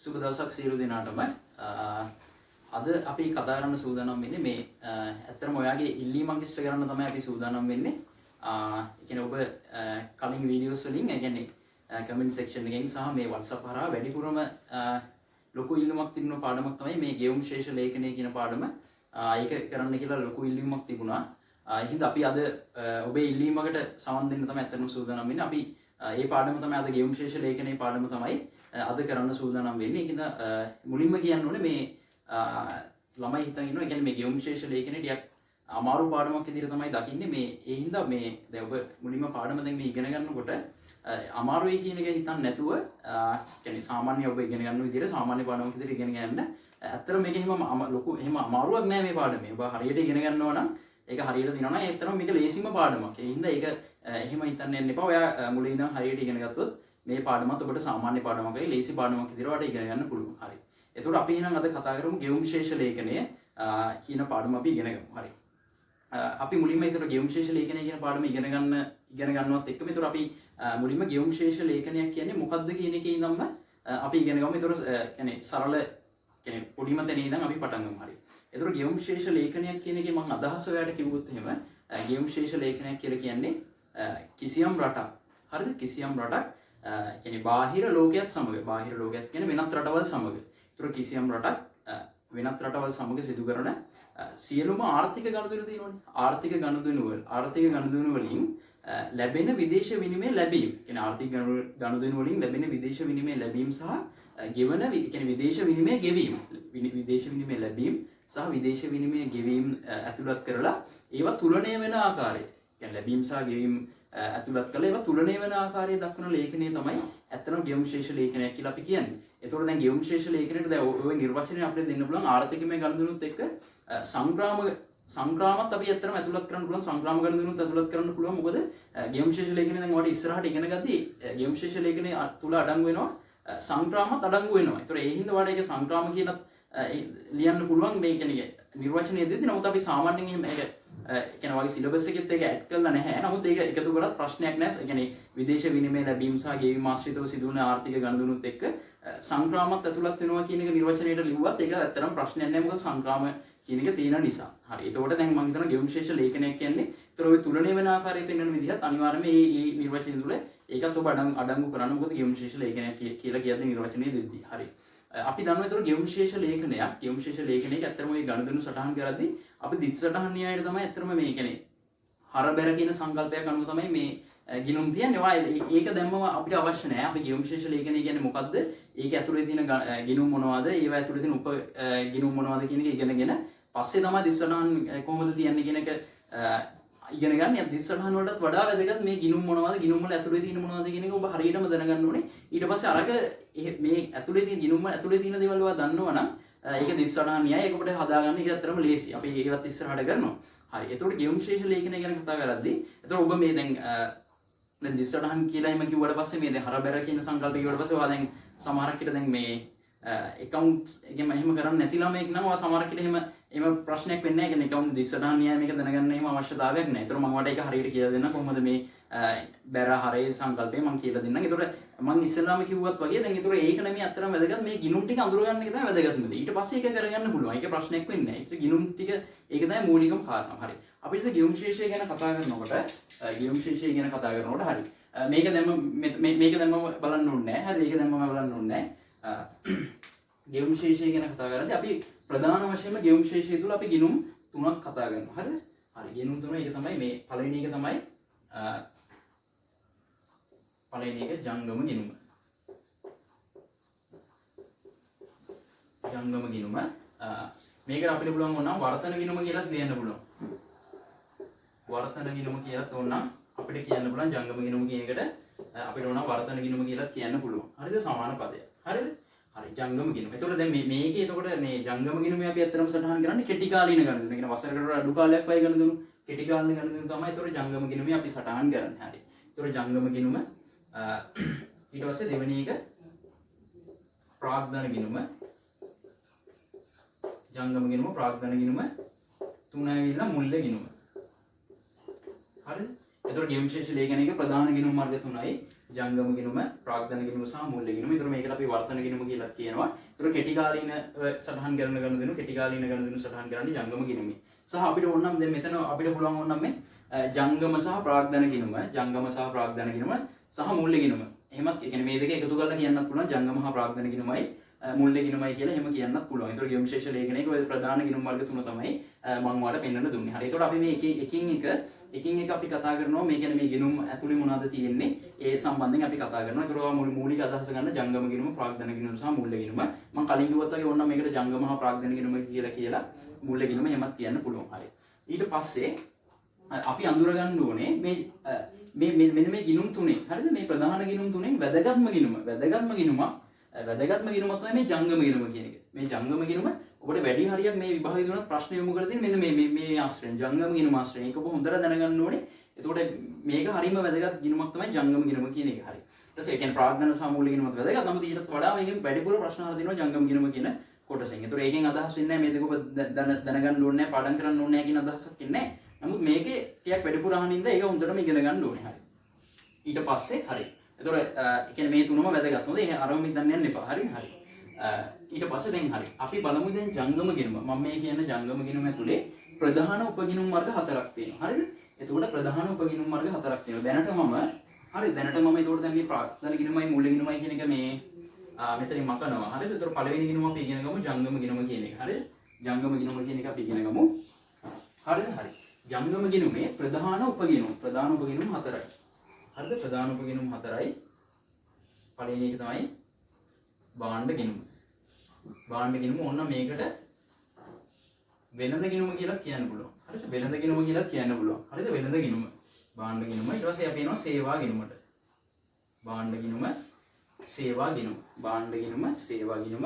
සුබ දවසක් සියලු දෙනාටම. අද අපි කතා කරන්න සූදානම් වෙන්නේ මේ ඇත්තටම ඔයාගේ ඉල්ලීමක් ඉෂ්ට කරන්න තමයි අපි සූදානම් වෙන්නේ. ඒ කියන්නේ ඔබ කලින් වීඩියෝස් වලින් ඒ කියන්නේ කමෙන්ට් සෙක්ෂන් එකෙන් සහ මේ WhatsApp හරහා වැඩිපුරම ලොකු ඉල්ලුමක් තිබුණ පාඩමක් තමයි මේ ගෙවුම් ශේෂ ලේඛනය කියන පාඩම. ඒක කරන්න කියලා ලොකු ඉල්ලීමක් තිබුණා. එහෙනම් අපි අද ඔබේ ඉල්ලීමකට සමන් දෙන්න තමයි ඇත්තටම සූදානම් වෙන්නේ. අපි මේ පාඩම තමයි අද ගෙවුම් ශේෂ ලේඛනයේ පාඩම තමයි අද කරන්න සූදානම් වෙන්නේ. ඒකින්ද මුලින්ම කියන්න ඕනේ මේ ළමයි හිතන් ඉන්නවා. ඒ කියන්නේ මේ ගෙවුම් ශේෂ ලේඛනයේ ටිකක් අමාරු පාඩමක් විදිහට තමයි දකින්නේ. මේ ඒ හින්දා මේ දැන් ඔබ මුලින්ම පාඩම දැන් මේ ඉගෙන ගන්නකොට අමාරුයි කියන එක හිතන්න නැතුව කියන්නේ සාමාන්‍ය ඔබ ඉගෙන ගන්න විදිහට සාමාන්‍ය පාඩමක් විදිහට ඉගෙන ගන්න. ඇත්තටම මේක එහෙම ලොකු එහෙම අමාරුවක් නෑ මේ පාඩමේ. ඔබ හරියට ඉගෙන ගන්නවා නම් ඒක හරියට දිනනවා නම් ඇත්තටම මේක ලේසිම පාඩමක්. ඒ හින්දා ඒක එහෙම හිතන්න යන්න එපා. ඔයා මුලින් ඉඳන් හරියට ඉගෙන ගත්තොත් මේ පාඩමත් ඔබට සාමාන්‍ය පාඩමක් වගේ ලේසි පාඩමක් විදිහට ඔයාලට ඉගෙන ගන්න පුළුවන්. හරි. එතකොට අපි එහෙනම් අද කතා කරමු ගෙවුම් ශේෂ ලේඛනය කියන පාඩම අපි ඉගෙන ගමු. හරි. අපි මුලින්ම ඒතර ගෙවුම් ශේෂ ලේඛනය කියන පාඩම ඉගෙන ගන්නවත් එක්කම ඒතර අපි මුලින්ම ගෙවුම් ශේෂ ලේඛනයක් කියන්නේ මොකක්ද කියන එකේ ඉඳන්ම අපි ඉගෙන ගමු. ඒතර කියන්නේ සරල කියන්නේ පොඩිම තැනේ ඉඳන් අපි පටන් ගමු. හරි. ඒතර ගෙවුම් ශේෂ ලේඛනයක් කියන එකේ මම අදහස් ඔයාලට කිව්වොත් එහෙම ගෙවුම් ශේෂ ලේඛනයක් කියලා කියන්නේ කිසියම් රටක්. හරිද? කිසියම් රටක් කියන්නේ බාහිර ලෝකයක් සමග බාහිර ලෝකයක් කියන්නේ වෙනත් රටවල් සමග. ඒතර කිසියම් රටක් වෙනත් රටවල් සමග සිදු කරන සියලුම ආර්ථික ගනුදෙනු තියෙනවනේ. ආර්ථික ගනුදෙනු වලින් ලැබෙන විදේශ විනිමය ලැබීම. කියන්නේ ආර්ථික ගනුදෙනු වලින් ලැබෙන විදේශ විනිමය ලැබීම සහ ගෙවන කියන්නේ විදේශ විනිමය ගෙවීම. විදේශ විනිමය ලැබීම සහ විදේශ විනිමය ගෙවීම ඇතුළත් කරලා ඒවා තුලණය වෙන ආකාරය. කියන්නේ ලැබීම සහ ගෙවීම ඇතුළත් කරලා ඒවා තුලණය වෙන ආකාරය දක්වන ලේඛනය තමයි ඇත්තටම ගෙවුම් ශේෂ ලේඛනයක් කියලා අපි කියන්නේ. ඒතකොට දැන් ගෙවුම් ශේෂ ලේඛනයට දැන් ওই නිර්වචනය අපිට දෙන්න පුළුවන් ආර්ථිකමය ගනුදෙනුත් එක්ක සංග්‍රාමත් අපි ඇත්තටම ඇතුළත් කරන්න පුළුවන් සංග්‍රාම ගනුදෙනුත් ඇතුළත් කරන්න පුළුවන්. මොකද ගෙවුම් ශේෂ ලේඛනය දැන් ඔයාලට ඉස්සරහට ඉගෙන ගද්දී ගෙවුම් ශේෂ ලේඛනය තුල අඩංගු වෙනවා සංග්‍රාමත් අඩංගු වෙනවා. ඒතකොට ඒ හින්දා ඔයාලට ඒක සංග්‍රාම කියනත් ලියන්න පුළුවන් මේ කියන්නේ නිර්වචනය දෙද්දී. නමුත් අපි සාමාන්‍යයෙන් එහෙම ඒක කියන්නේ වගේ සිලබස් එකෙත් ඒක ඇඩ් කරලා නැහැ. නමුත් ඒක එකතු කරලා ප්‍රශ්නයක් නැහැ. ඒ කියන්නේ විදේශ විනිමය ලැබීම සහ ගෙවීම ආශ්‍රිතව සිදුවන ආර්ථික ගනුදෙනුත් එක්ක සංග්‍රාමත් ඇතුළත් වෙනවා කියන එක නිර්වචනයට ලිව්වත් ඒක ඇත්තටම ප්‍රශ්නයක් නැහැ. මොකද සංග්‍රාම කියන එක තියෙන නිසා. හරි. ඒතකොට දැන් මම හිතනවා ගෙවුම් ශේෂ ලේඛනයක් කියන්නේ ඒතර ඔය තුලණය වෙන ආකාරයට පෙන්වන විදිහත් අනිවාර්යයෙන්ම මේ නිර්වචනය තුල ඒකත් ඔබ අඩංගු කරන්න. මොකද ගෙවුම් ශේෂ ලේඛනයක් කියලා කියන්නේ නිර්වචනය දෙද්දී. හරි. අපි දන්නවා ඒතර ගෙවුම් ශේෂ ලේඛනයක් ඇත්තටම ඔය ගනුදෙනු සටහන් කරද්දී අපි දිත් සටහන් න්‍යායයට තමයි ඇත්තටම මේ කියන්නේ හරබැර කියන සංකල්පයක් අනුව තමයි මේ ගිණුම් තියන්නේ. ඒක දැම්මම අපිට අවශ්‍ය නැහැ. අපි ගෙවුම් ශේෂ ලේඛනය කියන්නේ මොකද්ද? ඒක ඇතුලේ තියෙන ගිණුම් මොනවද? ඒවා ඇතුලේ තියෙන උප ගිණුම් මොනවද කියන එක ඉගෙනගෙන පස්සේ තමයි දිස් සටහන් කොහොමද තියන්නේ කියන එක ඉගෙන ගන්න. දිස් සටහන් වලටත් වඩා වැදගත් මේ ගිණුම් මොනවද? ගිණුම් වල ඇතුලේ තියෙන මොනවද කියන එක ඔබ හරියටම දැනගන්න ඕනේ. ඊට පස්සේ අරක මේ ඇතුලේ තියෙන ගිණුම් ඇතුලේ තියෙන දේවල් ඔයා දන්නවනම් ඒක දිස් සටහන් න්‍යාය ඒක අපිට හදාගන්න ඒක ඇත්තටම ලේසි. අපි ඒවත් ඉස්සරහට කරනවා. හරි. එතකොට ගෙවුම් ශේෂ ලේඛනය ගැන කතා කරද්දී එතකොට ඔබ මේ දැන් දිස් සටහන් කියලා එහෙම කිව්වට පස්සේ මේ දැන් හරබැර කියන සංකල්පය කිව්වට පස්සේ ඔයා දැන් සමහරක් විට දැන් මේ account එකම එහෙම කරන්නේ නැති ළමෙක් නම් ඔයා සමහරක් විට එහෙම ප්‍රශ්නයක් වෙන්නේ නැහැ. කියන්නේ account දිස් සටහන් න්‍යාය මේක දැනගන්න එහෙම අවශ්‍යතාවයක් නැහැ. ඒතර මම ඔයාලට ඒක හරියට කියලා දෙන්න කොහොමද මේ බැර හරේ සංකල්පය මම කියලා දෙන්නම්. ඒතර මම ඉස්සෙල්ලාම කිව්වත් වගේ දැන් ඒතර ඒක නෙමෙයි අත්‍තරම වැදගත් මේ ගිණුම් ටික අඳුර ගන්න එක තමයි වැදගත්ම දේ. ඊට පස්සේ ඒක කරගන්න පුළුවන්. ඒක ප්‍රශ්නයක් වෙන්නේ නැහැ. ඒක ගිණුම් ටික ඒක තමයි මූලිකම කාරණා. හරි. අපි ඉතින් ගෙවුම් ශේෂය ගැන කතා කරනකොට හරි. මේක දැම්ම බලන්න ඕනේ නැහැ. හරි. ඒක දැම්මම බලන්න ඕනේ නැහැ. ගෙවුම් ශේෂය ගැන කතා කරද්දී අපි ප්‍රධාන වශයෙන්ම ගෙවුම් ශේෂය තුල අපි ගිණුම් තුනක් කතා කරනවා. හරිද? හරි. ගිණුම් තුන ඒක තමයි මේ පළවෙනි එක තමයි ජංගම ගිණුම. මේකට අපිට පුළුවන් වුණා වර්තන ගිණුම කියලාත් ලියන්න පුළුවන්. වර්තන ගිණුම කියලාත් ඕනනම් අපිට කියන්න පුළුවන් ජංගම ගිණුම කියන එකට අපිට ඕන වර්තන ගිණුම කියලාත් කියන්න පුළුවන්. හරිද? සමාන පදයක්. හරිද? හරි. ජංගම ගිණුම. එතකොට දැන් මේකේ එතකොට මේ ජංගම ගිණුම අපි අත්‍තරම සටහන් කරන්නේ කෙටි කාලීන ගණන්. ඒ කියන්නේ වසරකට අඩු කාලයක් වයි ගණන් කෙටි කාලීන ගණන් තමයි එතකොට ජංගම ගිණුමේ අපි සටහන් කරන්නේ. හරි. එතකොට ජංගම ගිණුම ඊට පස්සේ දෙවෙනි එක ප්‍රාග්ධන ගිණුම. ජංගම ගිණුම ප්‍රාග්ධන ගිණුම තුන ඇවිල්ලා මුල්‍ය ගිණුම. හරිද? එතකොට ගෙවුම් ශේෂ ලේඛනයක ප්‍රධාන ගිණුම් වර්ග තුනයි ජංගම ගිණුම, ප්‍රාග්ධන ගිණුම සහ මූල්‍ය ගිණුම. ඒතර මේකට අපි වර්තන ගිණුම කියලා කියනවා. ඒතර කෙටි කාලීන සටහන් කරන ගනුදෙනු කෙටි කාලීන ගනුදෙනු සටහන් කරන්නේ ජංගම ගිණුමේ. සහ අපිට ඕනනම් දැන් මෙතන අපිට පුළුවන් ඕනනම් මේ ජංගම සහ ප්‍රාග්ධන ගිණුම, ජංගම සහ ප්‍රාග්ධන ගිණුම සහ මූල්‍ය ගිණුම. එහෙමත් කියන්නේ මේ දෙක එකතු කරලා කියන්නත් පුළුවන් ජංගම හා ප්‍රාග්ධන ගිණුමයි මූල්‍ය ගිණුමයි කියලා එහෙම කියන්නත් පුළුවන්. ඒතර ගෙම් ශේෂ ලේඛනයක ඔය ප්‍රධාන ගිණුම් වර්ග තුන තමයි මම ඔයාලට පෙන්වන්න දුන්නේ. හරි. ඒතකොට අපි මේ එකින් එක අපි කතා කරනවා මේ කියන්නේ මේ ගිණුම් ඇතුලේ මොනවද තියෙන්නේ ඒ සම්බන්ධයෙන් අපි කතා කරනවා. ඒතකොට ඔයා මූලික අදහස ගන්න ජංගම ගිණුම, ප්‍රාග්ධන ගිණුම සහ මූල්‍ය ගිණුම. මම කලින් කිව්වත් වගේ ඕනනම් මේකට ජංගම හා ප්‍රාග්ධන ගිණුම කියලා මූල්‍ය ගිණුම එහෙමත් කියන්න පුළුවන්. හරි. ඊට පස්සේ අපි අඳුර ගන්න ඕනේ මෙන්න මේ ගිණුම් තුනේ. හරිද? මේ ප්‍රධාන ගිණුම් තුනෙන් වැදගත්ම ගිණුමක් තමයි මේ ජංගම ගිණුම කියන එක. මේ ජංගම ගිණුම ඔබට වැඩි හරියක් මේ විභාගය දුන්නත් ප්‍රශ්න යොමු කරලා තියෙන මෙන්න මේ ආශ්‍රයෙන් ජංගම ගිණුම ආශ්‍රයෙන්. ඒක ඔබ හොඳට දැනගන්න ඕනේ. එතකොට මේක හරියම වැදගත් ගිණුමක් තමයි ජංගම ගිණුම කියන එක. හරි. ඊට පස්සේ ඒ කියන්නේ ප්‍රාග්ධන සහ මූල්‍ය ගිණුමත් වැදගත්. නමුත් ඊටත් වඩා මේකෙන් වැඩිපුර ප්‍රශ්න අහලා දෙනවා ජංගම ගිණුම කියන කොටසෙන්. ඒතකොට ඒකෙන් අදහස් වෙන්නේ නැහැ මේ දෙක ඔබ දැනගන්න ඕනේ නැහැ, පාඩම් කරන්න ඕනේ නැහැ කියන අදහසක් ඉන්නේ නැහැ. නමුත් මේකේ ටිකක් වැඩිපුර අහනින්ද ඒක හොඳටම ඉගෙන ගන්න ඕනේ. හරි. ඊට පස්සේ හරි. එතකොට ඒ කියන්නේ මේ තුනම වැදගත්. හොඳ ඒ අරම හිතන්න යන්න එපා. හරි. ඊට පස්සේ දැන් හරි. අපි බලමු දැන් ජංගම ගිණුම. මම මේ කියන්නේ ජංගම ගිණුම ඇතුලේ ප්‍රධාන උපගිණුම් වර්ග 4ක් තියෙනවා. හරිද? එතකොට ප්‍රධාන උපගිණුම් වර්ග 4ක් තියෙනවා. දැනට මම එතකොට දැන් මේ ප්‍රාග්ධන ගිණුමයි මූල්‍ය ගිණුමයි කියන එක මේ මෙතනින් මකනවා. හරිද? එතකොට පළවෙනි ගිණුම අපි ඉගෙන ගමු ජංගම ගිණුම කියන එක. හරිද? ජංගම ගිණුම කියන එක අපි ඉගෙන ගමු. හරිද? හරි. ජංගම ගිණුමේ ප්‍රධාන උපගිණුම් 4යි. හරිද? ප්‍රධාන උපගිණුම් 4යි. පළවෙනි එක තමයි භාණ්ඩ ගිණුම. භාණ්ඩ ගිණුම ඕන මේකට වෙළඳ ගිණුම කියලා කියන්න පුළුවන්. හරිද? වෙළඳ ගිණුම කියලා කියන්න පුළුවන්. හරිද? වෙළඳ ගිණුම. භාණ්ඩ ගිණුම. ඊට පස්සේ අපි එනවා සේවා ගිණුමට. භාණ්ඩ ගිණුම, සේවා ගිණුම. භාණ්ඩ ගිණුම, සේවා ගිණුම,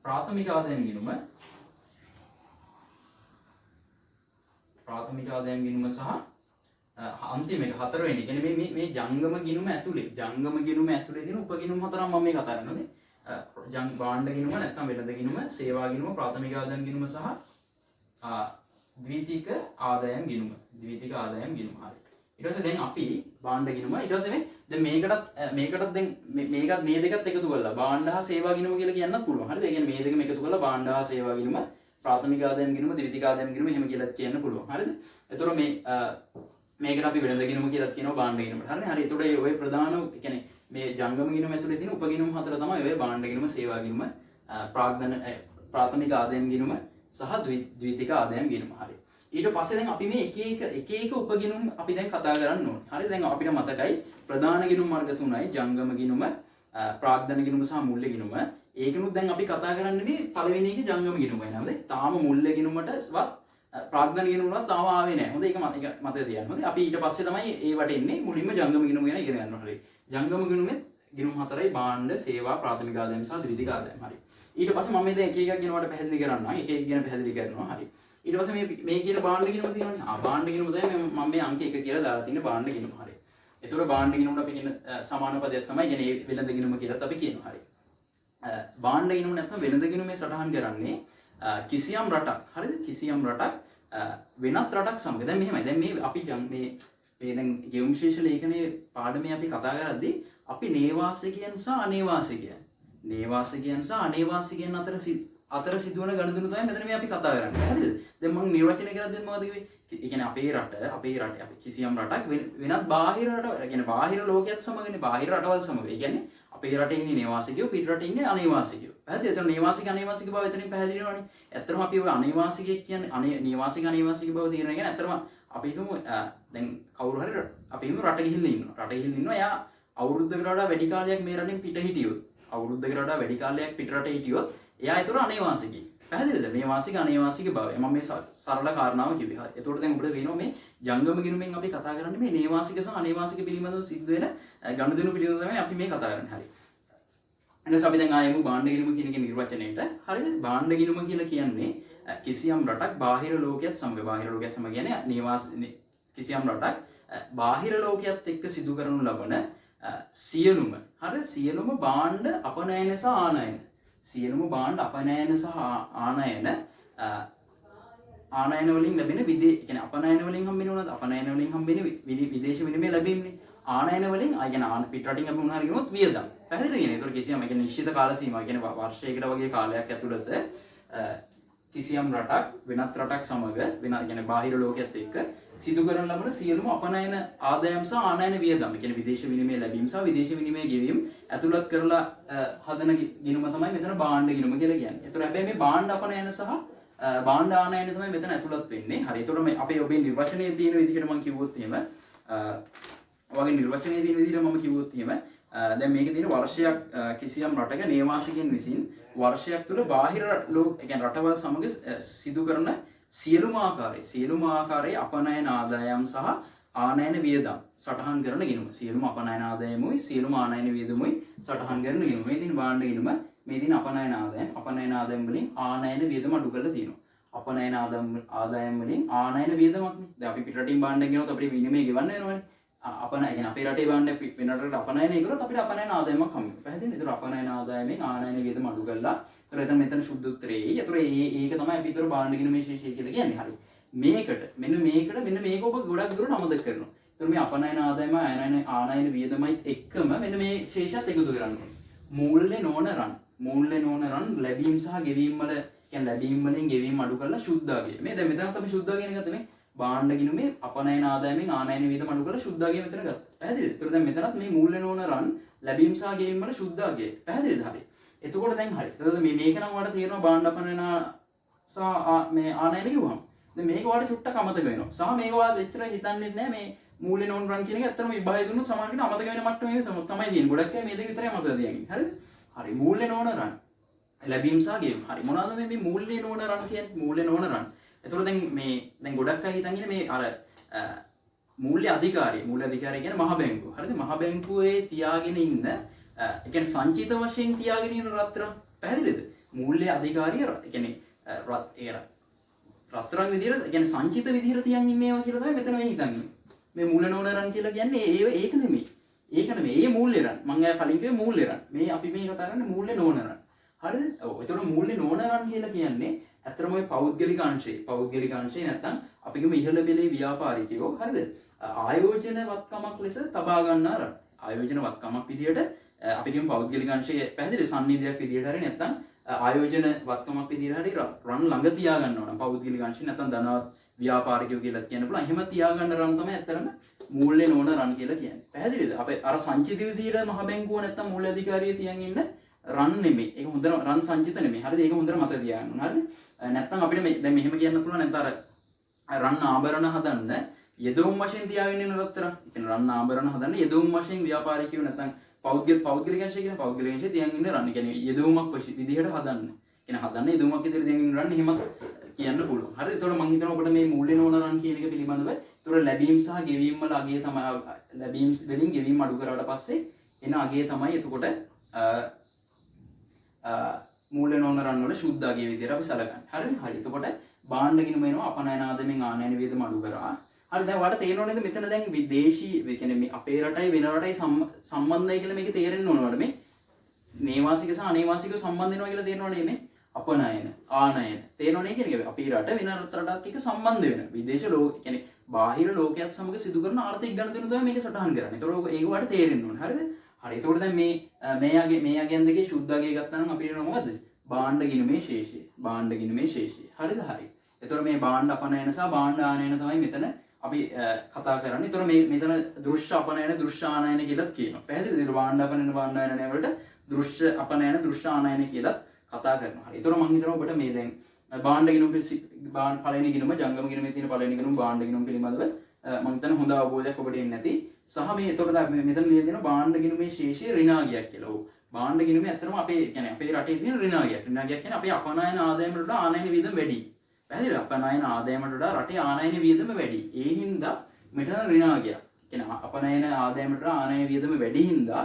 ප්‍රාථමික ආදායම් ගිණුම. ප්‍රාථමික ආදායම් ගිණුම සහ අන්තිම එක හතරවෙනි. කියන්නේ මේ ජංගම ගිණුම ඇතුලේ තියෙන උපගිණුම් හතරක් මම මේ කතා කරන්නේ. භාණ්ඩ ගිණුම නැත්නම් වෙළඳ ගිණුම, සේවා ගිණුම, ප්‍රාථමික ආදායම් ගිණුම සහ ද්විතීක ආදායම් ගිණුම. ද්විතීක ආදායම් ගිණුම. හරි. ඊට පස්සේ දැන් අපි භාණ්ඩ ගිණුම ඊට පස්සේ දැන් මේකටත් දැන් මේ දෙකත් එකතු කරලා භාණ්ඩ හා සේවා ගිණුම කියලා කියන්නත් පුළුවන්. හරිද? ඒ කියන්නේ මේ දෙකම එකතු කරලා භාණ්ඩ හා සේවා ගිණුම, ප්‍රාථමික ආදායම් ගිණුම, ද්විතීක ආදායම් ගිණුම එහෙම කියලා කියන්න පුළුවන්. හරිද? එතකොට මේකට අපි වෙළඳ ගිණුම කියලා කියනවා භාණ්ඩ ගිණුමට. හරිනේ? හරි. එතකොට ඔය ප්‍රධාන කියන්නේ මේ ජංගම ගිණුම ඇතුලේ තියෙන උපගිණුම් හතර තමයි ඔය භාණ්ඩ ගිණුම, සේවා ගිණුම, ප්‍රාථමික ආදායම් ගිණුම සහ ද්විතීක ආදායම් ගිණුම. හරි. ඊට පස්සේ දැන් අපි මේ එක එක උපගිණුම් අපි දැන් කතා කරන්න ඕනේ. හරිද? දැන් අපිට මතකයි ප්‍රධාන ගිණුම් වර්ග තුනයි ජංගම ගිණුම, ප්‍රාග්ධන ගිණුම සහ මූල්‍ය ගිණුම. ඒකනුත් දැන් අපි කතා කරන්නේ මේ පළවෙනි එකේ ජංගම ගිණුමයි නේද? තාම මූල්‍ය ගිණුමටවත් ප්‍රාග්ධන ගිණුමවත් තාම ආවේ නැහැ. හොඳ ඒක මතක තියාගන්න. හොඳ අපි ඊට පස්සේ තමයි ඒවට එන්නේ මුලින්ම ජංගම ගිණුම ගැන ඉගෙන ගන්න ඕනේ. ජංගම ගිණුමේ ගිණුම් හතරයි භාණ්ඩ, සේවා, ප්‍රාථමික ආදායම් සහ ද්විතීක ආදායම්. හරි. ඊට පස්සේ මම දැන් එක එකක් ගැන වලට පැහැදිලි කරන්නම්. එක එක ගැන පැහැදිලි කරනවා. හරි. ඊට පස්සේ මේ කියන භාණ්ඩ ගිණුම තියෙනවනේ. භාණ්ඩ ගිණුම තමයි මම මේ අංක 1 කියලා දාලා තියෙන භාණ්ඩ ගිණුම. හරි. ඒතකොට භාණ්ඩ ගිණුමට අපි කියන සමාන පදයක් තමයි කියන්නේ වෙළඳ ගිණුම කියලාත් අපි කියනවා. හරි. භාණ්ඩ ගිණුම නැත්නම් වෙළඳ ගිණුමේ සටහන් කරන්නේ කිසියම් රටක්. හරිද? කිසියම් රටක් වෙනත් රටක් සමග. දැන් මෙහෙමයි. දැන් මේ අපි මේ දැන් ගෙවුම් විශේෂ ලේඛනයේ පාඩමේ අපි කතා කරද්දී අපි නේවාසිකයන් සහ අනේවාසිකයන් අතර සිදුවන ගනුදෙනු තමයි මෙතන මේ අපි කතා කරන්නේ. හරිද? දැන් මම නිර්වචනය කරද්දී මොකද කිව්වේ? ඒ කියන්නේ අපේ රට අපි කිසියම් රටක් වෙනත් බාහිර රට, ඒ කියන්නේ බාහිර ලෝකයක් සමගනේ, බාහිර රටවල් සමග. ඒ කියන්නේ අපේ රටේ ඉන්නේ නේවාසිකයෝ, පිට රටේ ඉන්නේ අනේවාසිකයෝ. පැහැදිලිද? එතන නේවාසික අනේවාසික බව එතනින් පැහැදිලි වෙනවනේ. ඇත්තටම අපි ඔය අනේවාසිකයෙක් කියන්නේ නේවාසික අනේවාසික බව තේරෙන කියන්නේ ඇත්තටම අපි හිතමු දැන් කවුරු හරි අපි හිතමු රට ගිහිල්ලා ඉන්නවා. රට ගිහිල්ලා ඉන්නවා. එයා අවුරුද්දකට වඩා වැඩි කාලයක් මේ රටෙන් පිට හිටියොත්, අවුරුද්දකට වඩා වැඩි කාලයක් පිට රටේ හිටියොත් එයා ඒතර අනේවාසිකයෙක්. පැහැදිලිද? මේ වාසික අනේවාසික බව. මම මේ සරල කාරණාව කිව්වේ. හරි. එතකොට දැන් ඔබට පේනවා මේ ජංගම ගිණුමෙන් අපි කතා කරන්නේ මේ නේවාසික සහ අනේවාසික පිළිබඳව සිද්ධ වෙන ගනුදෙනු පිළිබඳව තමයි අපි මේ කතා කරන්නේ. හරි. ඊට අපි දැන් ආයෙමු භාණ්ඩ ගිණුම කියන එකේ නිර්වචනයේට. හරිද? භාණ්ඩ ගිණුම කියලා කියන්නේ කිසියම් රටක් බාහිර ලෝකයක් සමග කියන්නේ කිසියම් රටක් බාහිර ලෝකයක් එක්ක සිදු කරනු ලබන සියලුම භාණ්ඩ අපනයන සහ ආනයන. සියලුම භාණ්ඩ අපනයන සහ ආනයන වලින් ලැබෙන කියන්නේ අපනයන වලින් හම්බෙන්නේ මොනවද? අපනයන වලින් හම්බෙන්නේ විදේශ විනිමය ලැබෙන්නේ. ආනයන වලින් අයන පිටරටින් අපි මොනවා හරි ගියොත් වියදම්. පැහැදිලිද කියන්නේ? ඒතකොට කිසියම් කියන්නේ නිශ්චිත කාල සීමාවක් කියන්නේ වර්ෂයකට වගේ කාලයක් ඇතුළත කිසියම් රටක් වෙනත් රටක් සමග වෙන කියන්නේ බාහිර ලෝකයක් එක්ක සිදු කරන ලබන සියලුම අපනයන ආදායම් සහ ආනයන වියදම් කියන්නේ විදේශ විනිමය ලැබීම සහ විදේශ විනිමය ගෙවීම ඇතුළත් කරලා හදන ගිණුම තමයි මෙතන භාණ්ඩ ගිණුම කියලා කියන්නේ. ඒතර හැබැයි මේ භාණ්ඩ අපනයන සහ භාණ්ඩ ආනයන තමයි මෙතන ඇතුළත් වෙන්නේ. හරි. ඒතර මේ අපේ ඔබේ නිර්වචනයේ තියෙන විදිහට මම කිව්වොත් එහෙම වගේ නිර්වචනයේ තියෙන විදිහට මම කිව්වොත් එහෙම දැන් මේකේ තියෙන වර්ෂයක් කිසියම් රටක නේවාසිකයන් විසින් වර්ෂයක් තුළ බාහිර කියන්නේ රටවල් සමග සිදු කරන සියලුම ආකාරයේ අපනයන ආදායම් සහ ආනයන වියදම් සටහන් කරන ගිණුම. සියලුම අපනයන ආදායමුයි සියලුම ආනයන වියදමුයි සටහන් කරන ගිණුම. මේ තියෙන භාණ්ඩ ගිණුම, මේ තියෙන අපනයන ආදායම් වලින් ආනයන වියදම අඩු කරලා තියෙනවා. අපනයන ආදායම් වලින් ආනයන වියදමක් නේ. දැන් අපි පිටරටින් භාණ්ඩ ගෙනොත් අපිට විනිමය ගෙවන්න වෙනවනේ. කියන්නේ අපේ රටේ භාණ්ඩ වෙන රටකට අපනයනය කරොත් අපිට අපනයන ආදායමක් හම්බ වෙනවා. පැහැදිලිද? ඒතර අපනයන ආදායමෙන් ආනයන වියදම අඩු කරලා ඒතර මෙතන සුද්ධ උත්තරේ. ඒතර ඒක තමයි අපි ඒතර භාණ්ඩ ගිණුමේ ශේෂය කියලා කියන්නේ. හරි. මෙන්න මේක ඔබ ගොඩක් දුරට අමතක කරනවා. ඒතර මේ අපනයන ආදායම ආනයන වියදමයි එක්කම මෙන්න මේ ශේෂයත් එකතු කරන්න ඕනේ. මූල්‍ය නොවන රන් ලැබීම් සහ ගෙවීම් වල කියන්නේ ලැබීම් වලින් ගෙවීම් අඩු කරලා සුද්ධාගය. මේ දැන් මෙතනත් අපි සුද්ධාගය කියන ගත්තා මේ භාණ්ඩ ගිණුමේ අපනයන ආදායමෙන් ආනයන වියදම අඩු කරලා සුද්ධාගය මෙතන ගත්තා. පැහැදිලිද? ඒතර දැන් මෙතනත් මේ මූල්‍ය නොවන රන් ලැබීම් සහ ගෙවීම් වල සුද්ධාගය. පැහැදිලිද? හරි. එතකොට දැන් හරි. එතකොට මේක නම් වඩා තේරෙනවා භාණ්ඩ අපනයන සහ මේ ආනයන කිව්වම. දැන් මේක වඩා චුට්ටක් අමතක වෙනවා. සහ මේක වඩා එච්චර හිතන්නේ නැහැ මේ මූල්‍ය නොවන රන් කියන එක ඇත්තටම විභාගය දුන්නොත් සමහරවිට අමතක වෙන මට්ටමේ තමයි තියෙන්නේ. ගොඩක් අය මේ දෙක විතරයි අමතක තියන්නේ. හරිද? හරි. මූල්‍ය නොවන රන් ලැබීම් සහ ගෙවීම්. හරි. මොනවාද මේ මූල්‍ය නොවන රන් කියන්නේ? මූල්‍ය නොවන රන්. එතකොට දැන් ගොඩක් අය හිතන්නේ මේ අර මූල්‍ය අධිකාරිය කියන්නේ මහ බැංකුව. හරිද? මහ බැංකුවේ තියාගෙන ඉන්න ඒ කියන්නේ සංචිත වශයෙන් තියාගෙන ඉන්න රත්තරන්. පැහැදිලිද? මූල්‍ය අධිකාරිය කියන්නේ රත්තරන් විදියට කියන්නේ සංචිත විදියට තියන් ඉන්නේවා කියලා තමයි මෙතන මේ හිතන්නේ. මේ මූල්‍ය නොවන රන් කියලා කියන්නේ ඒක නෙමෙයි. ඒක නෙමෙයි. ඒ මූල්‍ය රන්. මම අය කලින් කිව්වේ මූල්‍ය රන්. මේ අපි මේ කතා කරන්නේ මූල්‍ය නොවන රන්. හරිද? ඔව්. ඒතකොට මූල්‍ය නොවන රන් කියලා කියන්නේ ඇත්තටම ඔය පෞද්ගලික අංශේ නැත්තම් අපි කියමු ඉහළ පෙළේ ව්‍යාපාරිකයෝ. හරිද? ආයෝජන වත්කමක් ලෙස තබා ගන්නා රන්. ආයෝජන වත්කමක් විදියට අපි කියමු පෞද්ගලික අංශයේ පැහැදිලි සම්නිධියක් විදියට හරි නැත්තම් ආයෝජන වත්කමක් විදියට හරි රන් ළඟ තියා ගන්න ඕන. පෞද්ගලික අංශේ නැත්තම් ධනවත් ව්‍යාපාරිකයෝ කියලා කියන්න පුළුවන්. එහෙම තියා ගන්න රන් තමයි ඇත්තටම මූල්‍ය නොවන රන් කියලා කියන්නේ. පැහැදිලිද? අපේ අර සංචිත විදියට මහ බැංකුව නැත්තම් මූල්‍ය අධිකාරිය තියන් ඉන්න රන් නෙමෙයි. ඒක හොඳට රන් සංචිත නෙමෙයි. හරිද? ඒක හොඳට මතක තියාගන්න ඕන. හරිද? නැත්තම් අපිට දැන් මෙහෙම කියන්න පුළුවන් නැත්නම් අර රන් ආභරණ හදන්න යෙදවුම් වශයෙන් තියාගෙන ඉන්න රත්තරන්. ඒ කියන්නේ රන් ආභරණ හදන්න යෙදවුම් වශයෙන් ව්‍යාපාරිකයෝ නැත්නම් පෞද්ගලික අංශය කියන පෞද්ගලික අංශය තියන් ඉන්න රන්. ඒ කියන්නේ යෙදවුමක් විදිහට හදන්න. කියන්නේ හදන්න යෙදවුමක් විදිහට තියන් ඉන්න රන් එහෙමත් කියන්න පුළුවන්. හරිද? ඒතකොට මම හිතනවා ඔබට මේ මූල්‍ය නොවන රන් කියන එක පිළිබඳව ඒතකොට ලැබීම් සහ ගෙවීම් වල අගය තමයි ලැබීම් වලින් ගෙවීම් අඩු කරාට පස්සේ එන අගය තමයි එතකොට මූල්‍ය නොවන රන් වල සුද්ධ අගය විදිහට අපි සලකන්නේ. හරිද? හරි. එතකොට භාණ්ඩ ගිණුම එනවා අපනයන ආදායමෙන් ආනයන වියදම අඩු කරා. හරි. දැන් ඔයාලට තේරෙනව නේද මෙතන දැන් විදේශී ඒ කියන්නේ මේ අපේ රටයි වෙන රටයි සම්බන්ධයි කියලා මේක තේරෙන්න ඕන වල මේ නේවාසික සහ අනේවාසික සම්බන්ධ වෙනවා කියලා තේරෙනව නේ මේ අපනයන ආනයන තේරෙනවනේ කියන්නේ අපේ රට වෙන රටක් එක්ක සම්බන්ධ වෙන විදේශ ලෝක කියන්නේ බාහිර ලෝකයක් සමග සිදු කරන ආර්ථික ගණන් තමයි මේක සටහන් කරන්නේ. ඒතකොට ඒක ඔයාලට තේරෙන්න ඕන. හරිද? හරි. එතකොට දැන් මේ අගයන් දෙකේ සුද්ධ අගය ගත්තා නම් අපිට එනවා මොකද්ද? භාණ්ඩ ගිණුමේ ශේෂය. හරිද? හරි. එතකොට මේ භාණ්ඩ අපනයන සහ භාණ්ඩ ආනයන තමයි මෙතන අපි කතා කරන්නේ. එතකොට මෙතන දෘශ්‍ය අපනයන දෘශ්‍ය ආනයන කියලා කියනවා. පැහැදිලිද? භාණ්ඩ අපනයන භාණ්ඩ ආනයන වලට දෘශ්‍ය අපනයන දෘශ්‍ය ආනයන කියලා කතා කරනවා. හරි. එතකොට මම හිතනවා ඔබට මේ දැන් භාණ්ඩ ගිණුම පළවෙනි ගිණුම ජංගම ගිණුමේ තියෙන පළවෙනි ගිණුම භාණ්ඩ ගිණුම පිළිබඳව මම හිතන හොඳ අවබෝධයක් ඔබට එන්නේ නැති. සහ මේ එතකොට මෙතන ලියලා තියෙනවා භාණ්ඩ ගිණුමේ ශේෂය ඍණාගයක් කියලා. ඔව්. භාණ්ඩ ගිණුමේ ඇත්තටම අපේ කියන්නේ අපේ රටේ තියෙන ඍණාගයක්. ඍණාගයක් කියන්නේ අපේ අපනයන ආදායම වලට ආනයන වියදම වැඩි. පැහැදිලිද? අපනයන ආදායම වලට රටේ ආනයන වියදම වැඩි. ඒ හින්දා මෙතන ඍණාගයක්. කියන්නේ අපනයන ආදායම වලට ආනයන වියදම වැඩි හින්දා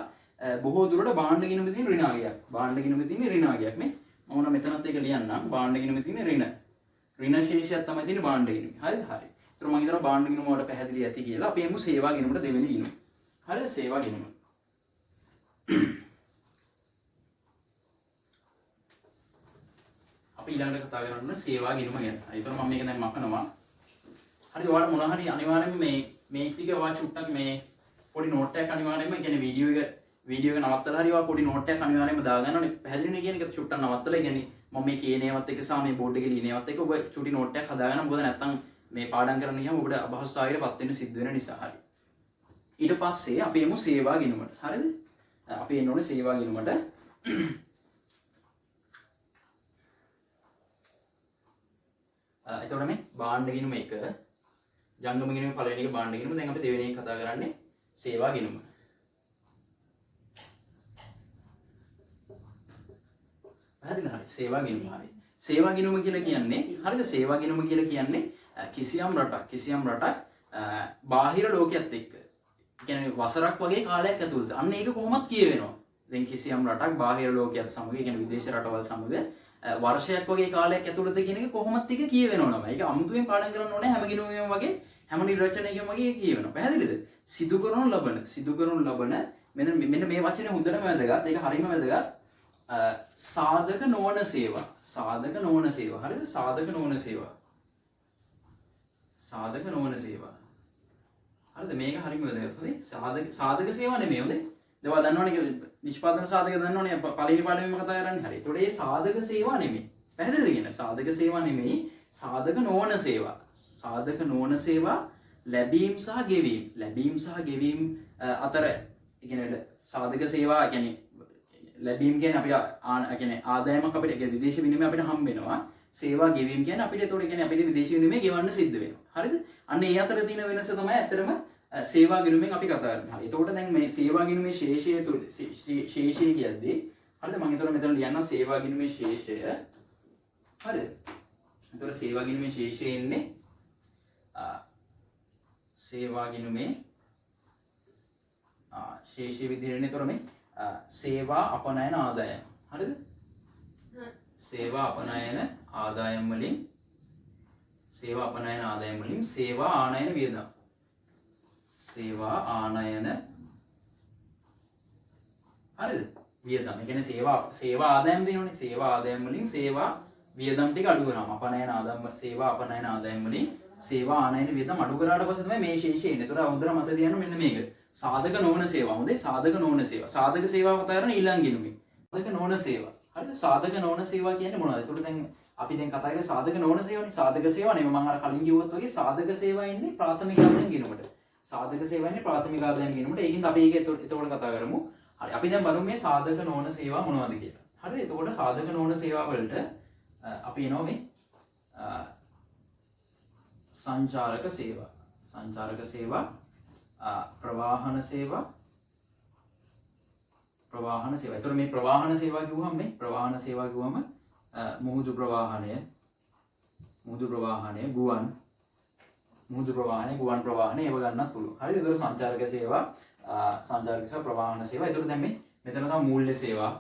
බොහෝ දුරට භාණ්ඩ ගිණුමේ තියෙන ඍණාගයක්. භාණ්ඩ ගිණුමේ තියෙන ඍණාගයක් මේ මම මෙතනත් ඒක ලියන්නම්. භාණ්ඩ ගිණුමේ තියෙන ඍණ ශේෂයක් තමයි තියෙන්නේ භාණ්ඩ ගිණුමේ. හරිද? හරි. ඒතර මම හිතනවා භාණ්ඩ ගිණුම වලට පැහැදිලි ඇති කියලා. අපි එමු සේවා ගිණුමට දෙවෙනි ගිණුම. හරිද? සේවා ගිණුම. අපි ඊළඟට කතා කරන්න සේවා ගිණුම ගැන. ඒතර මම මේක දැන් මකනවා. හරි. ඔයාලට මොනවා හරි අනිවාර්යෙන්ම මේ ටික ඔයා චුට්ටක් මේ පොඩි නෝට් එකක් අනිවාර්යයෙන්ම කියන්නේ වීඩියෝ එක නවත්තලා හරි ඔයා පොඩි නෝට් එකක් අනිවාර්යයෙන්ම දාගන්න ඕනේ. පැහැදිලිනේ කියන එක චුට්ටක් නවත්තලා කියන්නේ මම මේ කියන ඒවාත් එක්ක සහ මේ බෝඩ් එකේ ලියන ඒවාත් එක්ක ඔබ චුටි නෝට් එකක් හදාගන්න. මොකද නැත්තම් මේ පාඩම් කරන්න ගියාම ඔබට අපහසුතාවයකටපත් වෙන්න සිද්ධ වෙන නිසා. හරි. ඊට පස්සේ අපි එමු සේවා ගිණුමට. හරිද? අපි එන්න ඕනේ සේවා ගිණුමට. එතකොට මේ භාණ්ඩ ගිණුම එක ජංගම ගිණුම පළවෙනි එක භාණ්ඩ ගිණුම. දැන් අපි දෙවෙනි එක කතා කරන්නේ සේවා ගිණුම. පැහැදිලිද? හරි. සේවා ගිණුම. හරි. සේවා ගිණුම කියලා කියන්නේ හරිද? සේවා ගිණුම කියලා කියන්නේ කිසියම් රටක් බාහිර ලෝකයක් එක්ක කියන්නේ වසරක් වගේ කාලයක් ඇතුළත අන්න ඒක කොහොමද කියවෙනවා. දැන් කිසියම් රටක් බාහිර ලෝකයක් සමග කියන්නේ විදේශ රටවල් සමග වර්ෂයක් වගේ කාලයක් ඇතුළත කියන එක කොහොමද ටික කියවෙනවා නම. ඒක අමුතුවෙන් පාඩම් කරන්න ඕනේ හැම ගිණුමෙම වගේ හැම නිර්වචනයකම වගේ කියවෙනවා. පැහැදිලිද? සිදු කරනු ලබන මෙන්න මේ වචනේ හොඳටම වැදගත්. ඒක හරියම වැදගත්. සාධක නොවන සේවා. හරිද? සාධක නොවන සේවා. හරිද? මේක හරියම වැදගත්. හරි? සාධක සේවා නෙමෙයි. හොඳේ. ඒවා දන්නවනේ නිෂ්පාදන සාධක දන්නවනේ පළවෙනි පාඩමේම කතා කරන්නේ. හරි. ඒතකොට මේ සාධක සේවා නෙමෙයි. පැහැදිලිද කියන්නේ? සාධක සේවා නෙමෙයි. සාධක නොවන සේවා. සාධක නොවන සේවා ලැබීම් සහ ගෙවීම් අතර කියන්නේ සාධක සේවා කියන්නේ ලැබීම් කියන්නේ අපිට කියන්නේ ආදායමක් අපිට විදේශ විනිමය අපිට හම්බ වෙනවා. සේවා ගෙවීම් කියන්නේ අපිට ඒතකොට කියන්නේ අපිට විදේශ විනිමය ගෙවන්න සිද්ධ වෙනවා. හරිද? අන්න ඒ අතර තියෙන වෙනස තමයි ඇත්තටම සේවා ගිණුමෙන් අපි කතා කරන්නේ. හරි. එතකොට දැන් මේ සේවා ගිණුමේ ශේෂය කියද්දී හරිද? මම ඒතකොට මෙතන ලියනවා සේවා ගිණුමේ ශේෂය. හරිද? එතකොට සේවා ගිණුමේ ශේෂය එන්නේ සේවා ගිණුමේ ශේෂය විදිහට එන්නේ. එතකොට මේ සේවා අපනයන ආදායම. හරිද? සේවා අපනයන ආදායම් වලින් සේවා ආනයන වියදම්. සේවා ආනයන හරිද? වියදම්. ඒ කියන්නේ සේවා ආදායම් දෙනවනේ. සේවා ආදායම් වලින් සේවා වියදම් ටික අඩු කරනවා. අපනයන ආදායම් සේවා අපනයන ආදායම් වලින් සේවා ආනයන වියදම් අඩු කරාට පස්සේ තමයි මේ ශේෂය එන්නේ. ඒතර හොඳට මතක තියාගන්න මෙන්න මේක. සාධක නොවන සේවා. හොඳේ. සාධක නොවන සේවා. සාධක සේවාව කතා කරන ඊළඟ ගිණුමේ. සාධක නොවන සේවා. හරිද? සාධක නොවන සේවා කියන්නේ මොනවද? ඒතකොට දැන් අපි දැන් කතා කරන්නේ සාධක නොවන සේවානේ. සාධක සේවා නෙමෙයි මම අර කලින් කිව්වත් වගේ සාධක සේවා ඉන්නේ ප්‍රාථමික ආදායම් ගිණුමට. සාධක සේවා ඉන්නේ ප්‍රාථමික ආදායම් ගිණුමට. ඒකින්ද අපි ඒක එතකොට කතා කරමු. හරි. අපි දැන් බලමු මේ සාධක නොවන සේවා මොනවද කියලා. හරිද? එතකොට සාධක නොවන සේවා වලට අපි එනවා මේ සංචාරක සේවා, ප්‍රවාහන සේවා. ඒතකොට මේ ප්‍රවාහන සේවා කිව්වම මුහුදු ප්‍රවාහනය, ගුවන් ප්‍රවාහනය ඒව ගන්නත් පුළුවන්. හරිද? ඒතකොට සංචාරක සේවා, ප්‍රවාහන සේවා. ඒතකොට දැන් මේ මෙතන තමයි මූල්‍ය සේවා,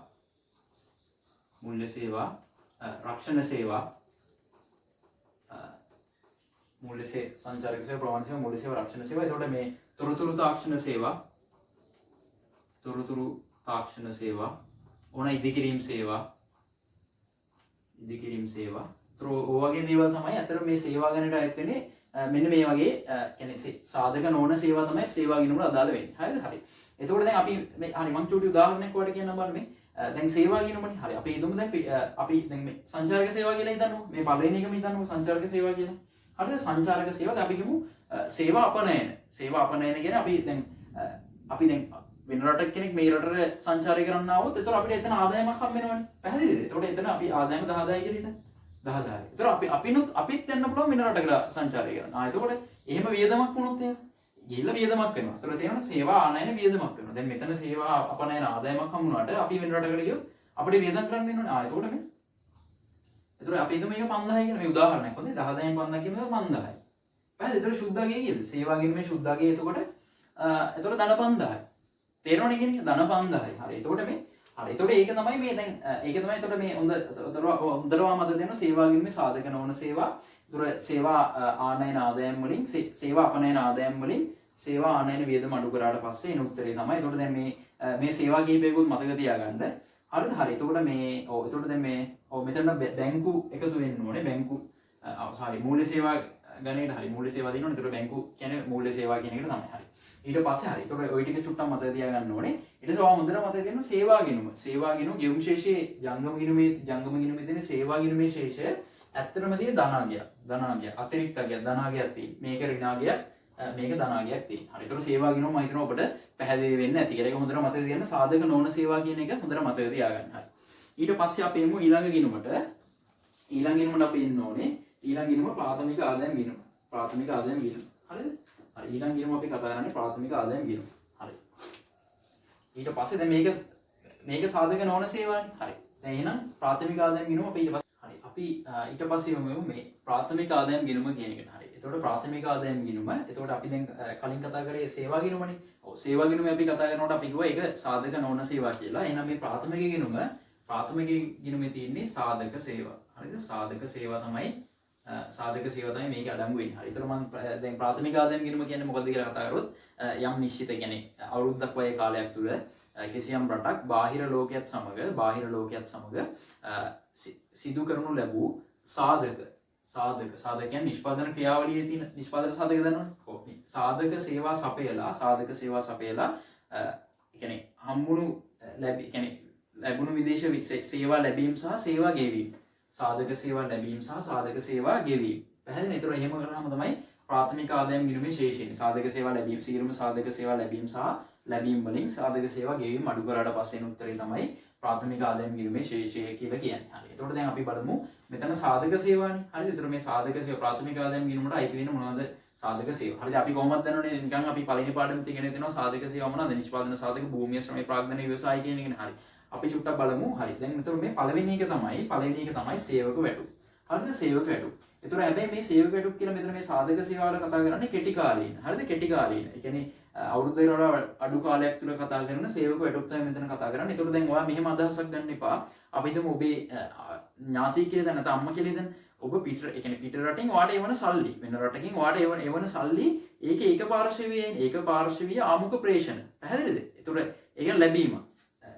රක්ෂණ සේවා, සංචාරක සේවා, ප්‍රවාහන සේවා, මූල්‍ය සේවා, රක්ෂණ සේවා. ඒතකොට මේ තොරතුරු තාක්ෂණ සේවා, ඕන ඉදිකිරීම් සේවා. ඔයගේ දේවල් තමයි අතර මේ සේවා ගණනට අයත් වෙන්නේ. මෙන්න මේ වගේ කියන්නේ සාධක නොවන සේවා තමයි සේවා ගිණුමට අදාළ වෙන්නේ. හරිද? හරි. එතකොට දැන් අපි මේ හරි මම චූටි උදාහරණයක් ඔයාලට කියන්නම් බලන්න මේ. දැන් සේවා ගිණුමනේ. හරි. අපි හිතමු දැන් අපි දැන් මේ සංචාරක සේවා කියලා හිතන්නකො. මේ පළවෙනි එකම හිතන්නකො සංචාරක සේවා කියලා. හරිද? සංචාරක සේවා දැන් අපි කියමු සේවා අපනයන. සේවා අපනයන කියන්නේ අපි දැන් වෙන රටක කෙනෙක් මේ රටට සංචාරය කරන්න ආවොත් එතකොට අපිට එතන ආදායමක් හම්බ වෙනවනේ. පැහැදිලිද? එතකොට එතන අපි ආදායම 10000යි කියලා හිතන්න. 10000යි. එතකොට අපිත් යන්න පුළුවන් වෙන රටකට සංචාරය කරන්න. එතකොට එහෙම වියදමක් වුණොත් එහෙම ගිහිල්ලා වියදමක් වෙනවා. එතකොට තේරෙනවා සේවා ආනයන වියදමක් වෙනවා. දැන් මෙතන සේවා අපනයන ආදායමක් හම්බුනාට අපි වෙන රටකට ගියොත් අපිට වියදම් කරන්න වෙනවනේ. එතකොට මේ එතකොට අපි හිතමු මේක 5000 කියන මේ උදාහරණයක්. හොඳේ 10000න් 5000 කියනකොට 5000යි. පැහැදිලිද? එතකොට සුද්ධාගේ කියද? සේවා ගිණුමේ සුද්ධාගේ එතකොට ධන 5000යි. තේරෙනවනේ කියන්නේ ධන 5000යි. හරි. එතකොට මේ හරි. එතකොට ඒක තමයි මේ දැන් ඒක තමයි එතකොට මේ හොඳටම මතක දෙන්න සේවා ගිණුමේ සාධක නොවන සේවා. එතකොට සේවා ආනයන ආදායම් වලින් සේවා අපනයන ආදායම් වලින් සේවා ආනයන වියදම අඩු කරාට පස්සේ එන උත්තරේ තමයි. එතකොට දැන් මේ සේවා කීපයකුත් මතක තියාගන්න. හරිද? හරි. එතකොට මේ එතකොට දැන් මේ මෙතන බැංකු එකතු වෙන්න ඕනේ. බැංකු මූල්‍ය සේවා ගණේට හරි මූල්‍ය සේවා දිනවනේ. එතකොට බැංකු කියන්නේ මූල්‍ය සේවා කියන එකට තමයි. හරි. ඊට පස්සේ හරි. ඒතකොට ওই ටික චුට්ටක් මතක තියාගන්න ඕනේ. ඊට පස්සේ ඔයා හොඳට මතක තියාගන්න සේවා ගිණුම. සේවා ගිණුම ගෙවුම් ශේෂයේ ජංගම ගිණුමේ තියෙන සේවා ගිණුමේ ශේෂය ඇත්තටම තියෙන ධනාගය. අතිරික්තයක් ධනාගයක් තියෙන. මේක ඍණාගයක් මේක ධනාගයක් තියෙන. හරි. ඒතකොට සේවා ගිණුම මම හිතනවා ඔබට පැහැදිලි වෙන්නේ නැති කියලා. ඒක හොඳට මතක තියාගන්න. සාධක නොවන සේවා කියන එක හොඳට මතක තියාගන්න. හරි. ඊට පස්සේ අපි එමු ඊළඟ ගිණුමට. ඊළඟ ගිණුමට අපි එන්න ඕනේ. ඊළඟ ගිණුම ප්‍රාථමික ආදායම් ගිණුම. ප්‍රාථමික ආදායම් ගිණුම. හරිද? හරි. ඊළඟ ගිණුම අපි කතා කරන්නේ ප්‍රාථමික ආදායම් ගිණුම. හරි. ඊට පස්සේ දැන් මේක සාධක නොවන සේවානේ. හරි. දැන් එහෙනම් ප්‍රාථමික ආදායම් ගිණුම අපි අපි ඊට පස්සේ යමු මේ ප්‍රාථමික ආදායම් ගිණුම කියන එකට. හරි. එතකොට ප්‍රාථමික ආදායම් ගිණුම. එතකොට අපි දැන් කලින් කතා කරේ සේවා ගිණුමනේ. ඔව් සේවා ගිණුම අපි කතා කරනකොට අපි කිව්වා ඒක සාධක නොවන සේවා කියලා. එහෙනම් මේ ප්‍රාථමික ගිණුමේ තියෙන්නේ සාධක සේවා. හරිද? සාධක සේවා තමයි මේකේ අඩංගු වෙන්නේ. හරි. ඒතර මම දැන් ප්‍රාථමික ආදායම් ගිණුම කියන්නේ මොකද්ද කියලා කතා කරොත් යම් නිශ්චිත කියන්නේ අවුරුද්දක් වගේ කාලයක් තුල කිසියම් රටක් බාහිර ලෝකයක් සමග සිදු කරනු ලැබූ සාධක කියන්නේ නිෂ්පාදන ක්‍රියාවලියේ තියෙන නිෂ්පාදන සාධක දන්නවනේ. ඔව්. මේ සාධක සේවා සපයලා කියන්නේ හම්බුණු ලැබුණු විදේශ සේවා ලැබීම සහ සේවා ගෙවීම. සාධක සේවා ලැබීම සහ සාධක සේවා ගෙවීම. පැහැදිලිද? ඒතර එහෙම කරාම තමයි ප්‍රාථමික ආදායම් ගිණුමේ ශේෂයනේ. සාධක සේවා ලැබීම සියලුම සාධක සේවා ලැබීම සහ ලැබීම් වලින් සාධක සේවා ගෙවීම අඩු කරාට පස්සේ එන උත්තරේ තමයි ප්‍රාථමික ආදායම් ගිණුමේ ශේෂය කියලා කියන්නේ. හරි. එතකොට දැන් අපි බලමු මෙතන සාධක සේවානේ. හරිද? එතකොට මේ සාධක සේවා ප්‍රාථමික ආදායම් ගිණුමට අයිති වෙන මොනවද? සාධක සේවා. හරිද? අපි කොහොමද දන්නවනේ නිකන් අපි පළවෙනි පාඩමෙත් ඉගෙන තියෙනවා සාධක සේවා මොනවද? නිෂ්පාදන සාධක, භූමිය, ශ්‍රමය, ප්‍රාග්ධන, ව්‍යවසාය කියන එකනේ. හරි. අපි චුට්ටක් බලමු. හරි. දැන් මෙතන මේ පළවෙනි එක තමයි සේවක වැටුප්. හරිද? සේවක වැටුප්. ඒතර හැබැයි මේ සේවක වැටුප් කියලා මෙතන මේ සාධක සේවාවල කතා කරන්නේ කෙටි කාලීන. හරිද? කෙටි කාලීන. ඒ කියන්නේ අවුරුද්දකට වඩා අඩු කාලයක් තුල කතා කරන සේවක වැටුප් තමයි මෙතන කතා කරන්නේ. ඒතර දැන් ඔයා මෙහෙම අදහසක් ගන්න එපා. අපි හිතමු ඔබේ ඥාතිය කියලා දැන් නැත්නම් අම්මා කියලා දැන් ඔබ පිට රටින් ඔයාට එවන සල්ලි වෙන රටකින් ඔයාට එවන සල්ලි ඒක පාර්ශවීය ආමුඛ ප්‍රේෂණ. පැහැදිලිද? ඒතර ඒක ලැබීම.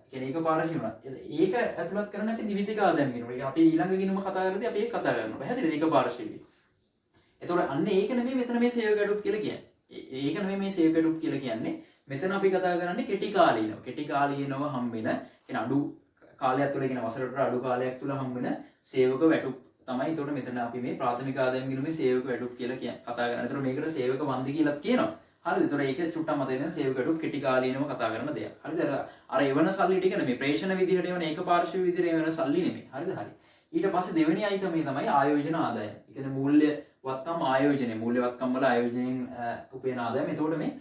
කියන්නේ ඒක පාර්ශවීය වුණා. ඒක ඇතුළත් කරන අපි නිවිතික ආදායම් කියනවා. ඒක අපි ඊළඟ ගිණුම කතා කරද්දී අපි ඒක කතා කරනවා. පැහැදිලිද? ඒක පාර්ශවීය. ඒතර අන්න ඒක නෙමෙයි මෙතන මේ සේවක වැටුප් කියලා කියන්නේ. ඒක නෙමෙයි මේ සේවක වැටුප් කියලා කියන්නේ. මෙතන අපි කතා කරන්නේ කෙටි කාලීනව හම්බෙන කියන අඩු කාලයක් තුළ කියන වසරකට අඩු කාලයක් තුළ හම්බෙන සේවක වැටුප් තමයි. ඒතකොට මෙතන අපි මේ ප්‍රාථමික ආදායම් ගිණුමේ සේවක වැටුප් කියලා කතා කරනවා. ඒතකොට මේකට සේවක වන්දි කියලා කියනවා. හරිද? ඒතකොට ඒක චුට්ටක් මතක තියෙන සේවක වැටුප් කෙටි කාලීනව කතා කරන දෙයක්. හරිද? අර එවන සල්ලි ටික නෙමෙයි ප්‍රේෂණ විදිහට එවන ඒක පාර්ශ්ව විදිහට එවන සල්ලි නෙමෙයි. හරිද? හරි. ඊට පස්සේ දෙවෙනි අයිතමේ තමයි ආයෝජන ආදායම. ඒ කියන්නේ මූල්‍යවත්කම් ආයෝජනය. මූල්‍යවත්කම් වල ආයෝජනයෙන් උපයන ආදායම. ඒතකොට මේ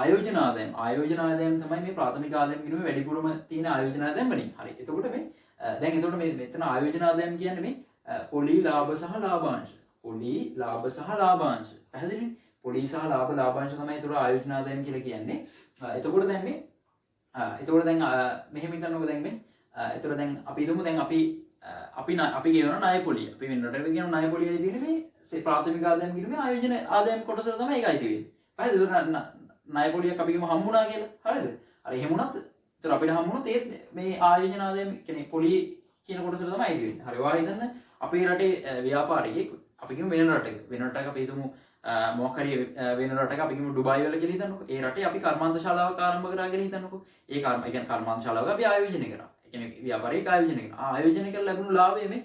ආයෝජන ආදායම තමයි මේ ප්‍රාථමික ආදායම් ගිණුමේ වැඩිපුරම තියෙන ආයෝජන ආදායම් වලින්. හරි. එතකොට මේ දැන් එතකොට මේ මෙතන ආයෝජන ආදායම් කියන්නේ මේ පොලි ලාභ සහ ලාභාංශ. පැහැදිලිනේ? පොලි සහ ලාභාංශ තමයි ඒතර ආයෝජන ආදායම් කියලා කියන්නේ. එතකොට දැන් මේ මෙහෙම හිතන්නකෝ දැන් මේ එතකොට දැන් අපි හිතමු දැන් අපි ගෙවන ණය පොලිය. අපි වෙන රටකට ගෙවන ණය පොලියයි තියෙන්නේ මේ ප්‍රාථමික ආදායම් ගිණුමේ ආයෝජන ආදායම් කොටසට තමයි ඒක අයිති වෙන්නේ. හරිද? ණය පොලියක් අපි ගිහම හම්බුණා කියලා. හරිද? අර එහෙම වුණත් ඒතර අපිට හම්බුණොත් ඒ මේ ආයෝජන ආදායම් කියන්නේ පොලිය කියන කොටසට තමයි අයිති වෙන්නේ. හරි. ඔයා හිතන්න අපේ රටේ ව්‍යාපාරිකයෙක් අපි ගිහම වෙන රටක අපි හිතමු මොකක් හරි වෙන රටක අපි ගිහම ඩුබායි වල කියලා හිතන්නකෝ. ඒ රටේ අපි කර්මාන්ත ශාලාවක් ආරම්භ කරා කියලා හිතන්නකෝ. ඒ කියන්නේ කර්මාන්ත ශාලාවක අපි ආයෝජනය කරා. ඒ කියන්නේ ව්‍යාපාරික ආයෝජනය කරා. ආයෝජනය කරලා ලැබුණු ලාභය මේ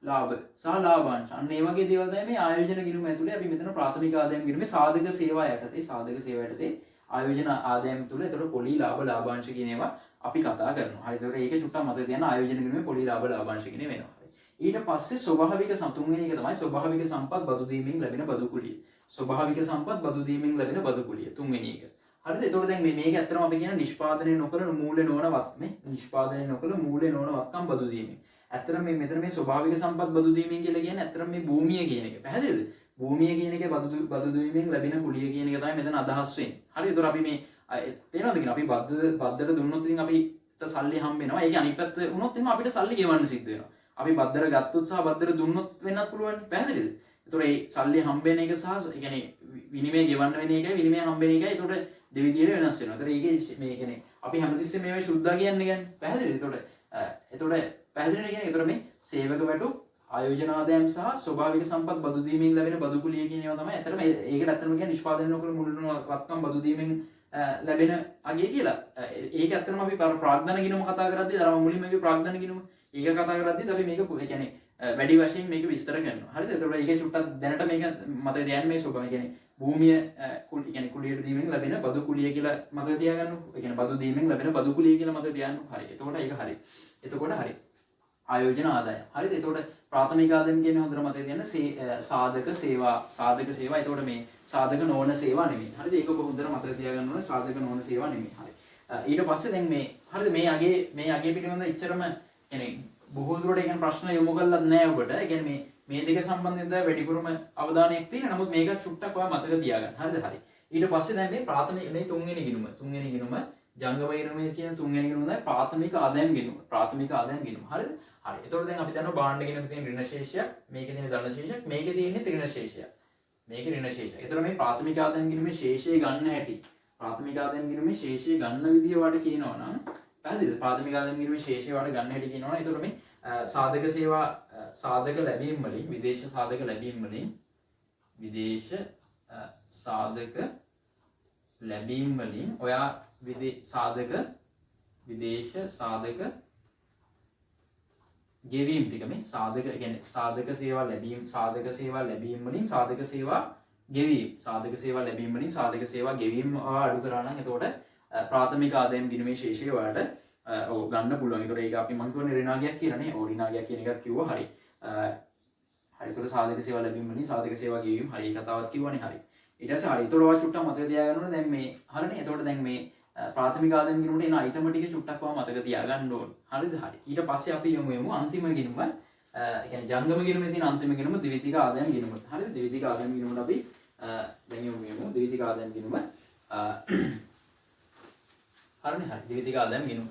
ලාභ සහ ලාභාංශ. අන්න ඒ වගේ දේවල් තමයි මේ ආයෝජන ගිණුම ඇතුලේ අපි මෙතන ප්‍රාථමික ආදායම් ගිණුමේ සාධක සේවා යටතේ ආයෝජන ආදායම් තුල ඒතර පොලි ලාභ ලාභාංශ කියන ඒවා අපි කතා කරනවා. හරි. ඒතර ඒක චුට්ටක් මතක තියාගන්න ආයෝජන ගිණුමේ පොලි ලාභ ලාභාංශ කියන වෙනවා. ඊට පස්සේ ස්වභාවික තුන්වෙනි එක තමයි ස්වභාවික සම්පත් බදු දීමෙන් ලැබෙන බදු කුලිය. ස්වභාවික සම්පත් බදු දීමෙන් ලැබෙන බදු කුලිය තුන්වෙනි එක. හරිද? එතකොට දැන් මේක ඇත්තටම අපි කියන නිෂ්පාදනය නොකළ මූල්‍ය නොවන වත්කම් බදු දීමෙන්. ඇත්තටම මේ මෙතන මේ ස්වභාවික සම්පත් බදු දීමෙන් කියලා කියන්නේ ඇත්තටම මේ භූමිය කියන එක. පැහැදිලිද? භූමිය කියන එකේ බදු දීමෙන් ලැබෙන කුලිය කියන එක තමයි මෙතන අදහස් වෙන්නේ. හරි. ඒතකොට අපි මේ තේරෙනවද කියන අපි බද්දට දුන්නොත් ඉතින් අපිට සල්ලි හම්බ වෙනවා. ඒක අනිත් පැත්ත වුණොත් එහෙනම් අපිට සල්ලි ගෙවන්න සිද්ධ වෙනවා. අපි බද්දර ගත්තොත් සහ බද්දර දුන්නොත් වෙන්නත් පුළුවන්. පැහැදිලිද? ඒතකොට මේ සල්ලි හම්බ වෙන එක සහ ඒ කියන්නේ විනිමය ගෙවන්න වෙන එකයි විනිමය හම්බ වෙන එකයි ඒතකොට දෙවිදියට වෙනස් වෙනවා. ඒතකොට ඒකේ මේ කියන්නේ අපි හැමතිස්සෙම මේවා සුද්ධා කියන්නේ. පැහැදිලිද? ඒතකොට පැහැදිලිද කියන්නේ ඒතකොට මේ සේවක වැටුප් ආයෝජන ආදායම් සහ ස්වභාවික සම්පත් බදු දීමෙන් ලැබෙන බදු කුලිය කියන ඒවා තමයි. ඇත්තටම ඒකට ඇත්තටම කියන්නේ නිෂ්පාදනය නොකර මුල්ලන වත්කම් බදු දීමෙන් ලැබෙන අගය කියලා. ඒක ඇත්තටම අපි ප්‍රාග්ධන ගිණුම කතා කරද්දී අර මුලින්ම කිව්ව ප්‍රාග්ධන ගිණුම ඒක කතා කරද්දී අපි මේක කියන්නේ වැඩි වශයෙන් මේක විස්තර කරනවා. හරිද? ඒතකොට ඒක චුට්ටක් දැනට මේක මතක තියාගන්න මේ ස්වභාවය කියන්නේ භූමිය කියන්නේ කුලියට දීමෙන් ලැබෙන බදු කුලිය කියලා මතක තියාගන්න. ඒ කියන්නේ බදු දීමෙන් ලැබෙන බදු කුලිය කියලා මතක තියාගන්න. හරි. එතකොට ඒක හරි. එතකොට හරි. ආයෝජන ආදායම. හරිද? එතකොට ප්‍රාථමික ආදායම කියන්නේ හොඳට මතක තියාගන්න සාධක සේවා. එතකොට මේ සාධක නොවන සේවා නෙමෙයි. හරිද? ඒක ඔබ හොඳට මතක තියාගන්න ඕනේ. සාධක නොවන සේවා නෙමෙයි. හරි. ඊට පස්සේ දැන් මේ හරිද මේ අගේ පිළිබඳ ඉච්චරම කියන්නේ බොහෝ දුරට කියන්නේ ප්‍රශ්න යොමු කළත් නෑ ඔබට. ඒ කියන්නේ මේ දෙක සම්බන්ධයෙන් තමයි වැඩිපුරම අවධානයක් තියෙන්නේ. නමුත් මේක චුට්ටක් ඔයා මතක තියාගන්න. හරිද? හරි. ඊට පස්සේ දැන් මේ ප්‍රාථමික මේ තුන්වෙනි ගිණුම ජංගම ගිණුමේ කියන තුන්වෙනි ගිණුම තමයි ප්‍රාථමික ආදායම් ගිණුම. හරිද? හරි. එතකොට දැන් අපි දන්නවා භාණ්ඩ ගිණුමේ තියෙන ඍණ ශේෂයක්, මේකේ තියෙන ධන ශේෂයක්, මේකේ තියෙන්නේ ඍණ ශේෂයක්. එතකොට මේ ප්‍රාථමික ආදායම් ගිණුමේ ශේෂය ගන්න හැටි. ප්‍රාථමික ආදායම් ගිණුමේ ශේෂය ගන්න විදිය වට කියනවා නම් පැහැදිලිද? ප්‍රාථමික ආදායම් ගිණුමේ ශේෂය වට ගන්න හැටි කියනවා නම් එතකොට මේ සාධක සේවා සාධක ලැබීම් වලින් විදේශ සාධක ලැබීම් වලින් ඔයා විදේශ සාධක ගෙවීම් ටික මේ සාධක කියන්නේ සාධක සේවා ලැබීම් වලින් සාධක සේවා ගෙවීම් අඩු කරා නම් එතකොට ප්‍රාථමික ආදායම් ගිණුමේ ශේෂය ඔයාලට ගන්න පුළුවන්. ඒතකොට ඒක අපි මං කියන්නේ ඍණාගයක් කියලානේ. ඍණාගයක් කියන එකත් කිව්වා. හරි. හරි. ඒතකොට සාධක සේවා ලැබීම් වලින් සාධක සේවා ගෙවීම් හරි කතාවක් කිව්වනේ. හරි. ඊට පස්සේ හරි. ඒතකොට ඔයා චුට්ටක් මතක තියාගන්න ඕනේ. දැන් මේ හරිනේ. එතකොට දැන් මේ ප්‍රාථමික ආදායම් ගිණුමට එන අයිටම ටික චුට්ටක් ඔයා මතක තියාගන්න ඕනේ. හරිද? හරි. ඊට පස්සේ අපි යමු අන්තිම ගිණුම. ඒ කියන්නේ ජංගම ගිණුමේ තියෙන අන්තිම ගිණුම ද්විතීක ආදායම් ගිණුම. හරිද? ද්විතීක ආදායම් ගිණුමට අපි දැන් යමු ද්විතීක ආදායම් ගිණුම. හරිනේ. හරි. ද්විතීක ආදායම් ගිණුම.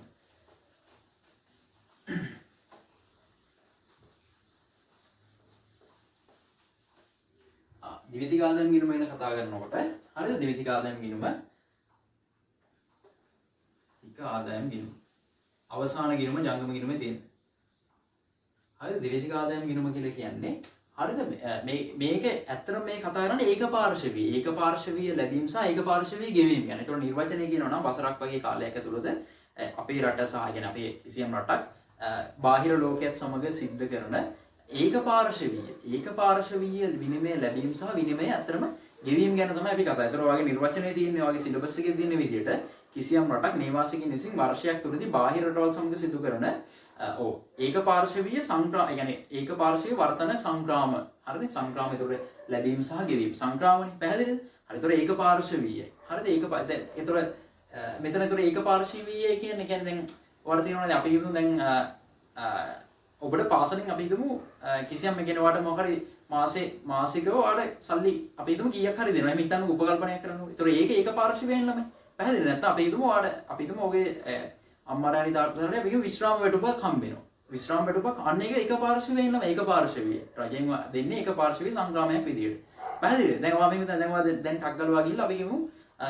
ද්විතීක ආදායම් ගිණුම ගැන කතා කරනකොට හරිද? ද්විතීක ආදායම් ගිණුම අවසාන ගිණුම ජංගම ගිණුමේ තියෙන. හරිද? ද්විතීක ආදායම් ගිණුම කියලා කියන්නේ හරිද? මේක ඇත්තටම මේ කතා කරන්නේ ඒකපාර්ශවීය ලැබීම් සහ ඒකපාර්ශවීය ගෙවීම ගැන. ඒතකොට නිර්වචනය කියනවා නම් වසරක් වගේ කාලයක් ඇතුළත අපේ රට සහ කියන්නේ අපේ කිසියම් රටක් බාහිර ලෝකයක් සමග සිද්ධ කරන ඒකපාර්ශවීය විනිමය ලැබීම් සහ විනිමය ඇත්තටම ගෙවීම් ගැන තමයි අපි කතා කරන්නේ. ඒතකොට ඔයගේ නිර්වචනයේ තියෙන ඔයගේ සිලබස් එකේ තියෙන විදිහට කිසියම් රටක් නේවාසිකින් විසින් වර්ෂයක් තුරදී බාහිර රටවල් සමග සිදු කරන ඒකපාර්ශවීය ඒකපාර්ශවීය වර්තන සංග්‍රාම. හරිනේ? සංග්‍රාම ඒතකොට ලැබීම් සහ ගෙවීම්. සංග්‍රාමනේ පැහැදිලිද? හරි. ඒතකොට ඒකපාර්ශවීයයි. හරිද? ඒතකොට මෙතන ඒකපාර්ශවීය කියන්නේ දැන් ඔයාලට තේරෙනවද අපි හිතමු දැන් ඔබට පාසලෙන් අපි හිතමු කිසියම් කියන්නේ ඔයාලට මොකක් හරි මාසිකව ඔයාලට සල්ලි අපි හිතමු කීයක් හරි දෙනවා. එහෙනම් හිතන්න උපකල්පනයක් කරනවා. ඒතකොට ඒකපාර්ශවීයෙන් ළමයි. පැහැදිලි නැත්නම් අපි හිතමු ඔගේ අම්මලා හරි තාත්තලා හරි අපි විශ්‍රාම වැටුපක් හම්බ වෙනවා. විශ්‍රාම වැටුපක් අන්න ඒක ඒකපාර්ශවීයෙන් ළමයි. ඒකපාර්ශවීය. රජෙන් දෙන්නේ ඒකපාර්ශවීය සංග්‍රාමයක් විදියට. පැහැදිලිද? දැන් ඔයා මෙහෙම දැන් ඔයා දැන් ටක් ගලවා ගිහලා අපි හිතමු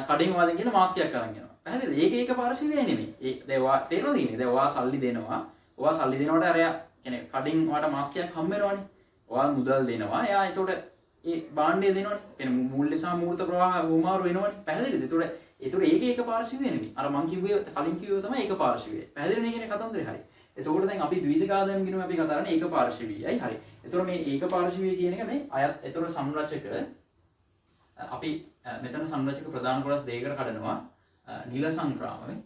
කඩින් වාදෙන් කියන මාස්කයක් අරන් යනවා. පැහැදිලිද? ඒකපාර්ශවීය නෙමෙයි. දැන් ඔයා තේරෙනවද ඉන්නේ? දැන් ඔයා සල්ලි දෙනවා. ඔයා සල්ලි දෙනකොට අරයා කියන්නේ කඩින් ඔයාට මාස්කයක් හම්බ වෙනවනේ. ඔයා මුදල් දෙනවා. එයා එතකොට ඒ භාණ්ඩය දෙනවනේ. කියන්නේ මූල්‍ය සහ මූර්ත ප්‍රවාහ වුමාරු වෙනවනේ. පැහැදිලිද? ඒතකොට ඒක ඒකපාර්ශවීය නෙමෙයි. අර මං කිව්වේ කලින් කිව්වේ තමයි ඒකපාර්ශවීය. පැහැදිලිනේ කියන්නේ කතන්දරේ හරි. එතකොට දැන් අපි ද්විතීක ආදායම් ගිණුම අපි කතා කරන්නේ ඒකපාර්ශවීයයි. හරි. එතකොට මේ ඒකපාර්ශවීය කියන එක මේ අයත් එතකොට සංරචක අපි මෙතන සංරචක ප්‍රධාන කොටස් දෙකකට කඩනවා. නිල සංග්‍රාමනේ.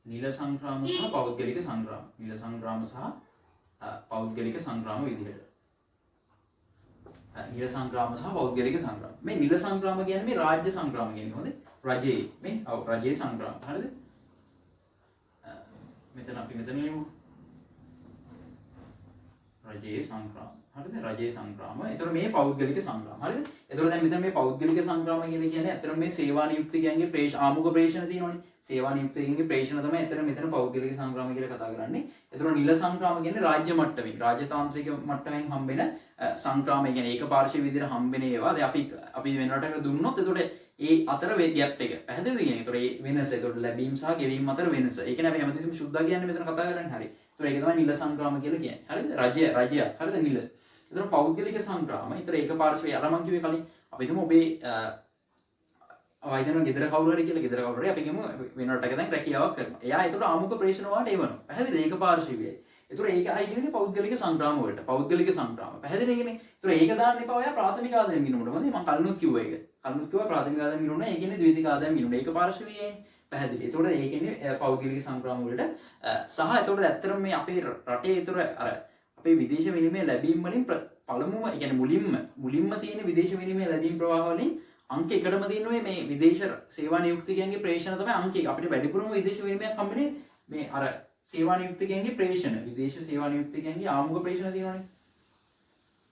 නිල සංග්‍රාම සහ පෞද්ගලික සංග්‍රාම. නිල සංග්‍රාම සහ පෞද්ගලික සංග්‍රාම විදිහට. නිල සංග්‍රාම සහ පෞද්ගලික සංග්‍රාම. මේ නිල සංග්‍රාම කියන්නේ මේ රාජ්‍ය සංග්‍රාම කියන්නේ හොඳේ. රජයේ මේ රජයේ සංග්‍රාම. හරිද? මෙතන ලියමු. රජයේ සංග්‍රාම. හරිද? රජයේ සංග්‍රාම. ඒතර මේ පෞද්ගලික සංග්‍රාම. හරිද? ඒතර දැන් මෙතන මේ පෞද්ගලික සංග්‍රාම කියන්නේ ඇත්තටම මේ සේවා නියුක්තිකයන්ගේ ආමුඛ ප්‍රේෂණ තියෙනවනේ. සේවා නියුක්තිකයන්ගේ ප්‍රේෂණ තමයි ඇත්තට මෙතන පෞද්ගලික සංග්‍රාම කියලා කතා කරන්නේ. ඒතර නිල සංග්‍රාම කියන්නේ රාජ්‍ය මට්ටමින්, රාජ්‍යතාන්ත්‍රික මට්ටමින් හම්බෙන සංග්‍රාම. කියන්නේ ඒකපාර්ශ්වීය විදිහට හම්බෙන ඒවා. දැන් අපි වෙන රටකට දුන්නොත් ඒතකොට ඒ අතර ගෑප් එක පැහැදිලිද කියන්නේ. ඒතකොට ඒ වෙනස ඒතකොට ලැබීම් සහ ගෙවීම් අතර වෙනස. ඒ කියන්නේ අපි හැමතිස්සෙම සුද්ධා කියන්නේ මෙතන කතා කරන්නේ. හරි. ඒතර ඒක තමයි නිල සංග්‍රාම කියලා කියන්නේ. හරිද? රජය. හරිද? නිල. ඒතර පෞද්ගලික සංග්‍රාම. ඒතර ඒක පාර්ශ්වයේ අර මං කිව්වේ කලින් අපි හිතමු ඔබේ වයිදන ගෙදර කවුරු හරි කියලා ගෙදර කවුරු හරි අපි කියමු වෙන රටක දැන් රැකියාවක් කරනවා. එයා ඒතර ආමුඛ ප්‍රේෂණ වලට එවනවා. පැහැදිලිද? ඒක පාර්ශ්වයයි. ඒතර ඒක අයි කියන්නේ පෞද්ගලික සංග්‍රාම වලට. පෞද්ගලික සංග්‍රාම. පැහැදිලිද කියන්නේ? ඒතර ඒක දාන්න එපා ඔයා ප්‍රාථමික ආදායම් ගිණුමට. හොඳයි මම කලිනුත් කිව්වා ඒක. කලිනුත් කිව්වා ප්‍රාථමික ආදායම් ගිණුම නෑ. ඒ කියන්නේ ද්විතීක ආදායම් ගිණුම. ඒක පාර්ශ්වයයි. පැහැදිලි. ඒතකොට ඒ කියන්නේ පෞද්ගලික සංග්‍රාම වලට සහ ඒතකොට ඇත්තටම මේ අපේ රටේ ඒතර අර අපේ විදේශ විනිමය ලැබීම් වලින් පළමුව ඒ කියන්නේ මුලින්ම තියෙන විදේශ විනිමය ලැබීම් ප්‍රවාහ වලින් අංක එකටම තියෙනවා මේ විදේශ සේවා නියුක්තිකයන්ගේ ප්‍රේෂණ තමයි අංක එක. අපිට වැඩිපුරම විදේශ විනිමයක් හම්බෙන්නේ මේ අර සේවා නියුක්තිකයන්ගේ ප්‍රේෂණ. විදේශ සේවා නියුක්තිකයන්ගේ ආමුඛ ප්‍රේෂණ තියෙනවානේ.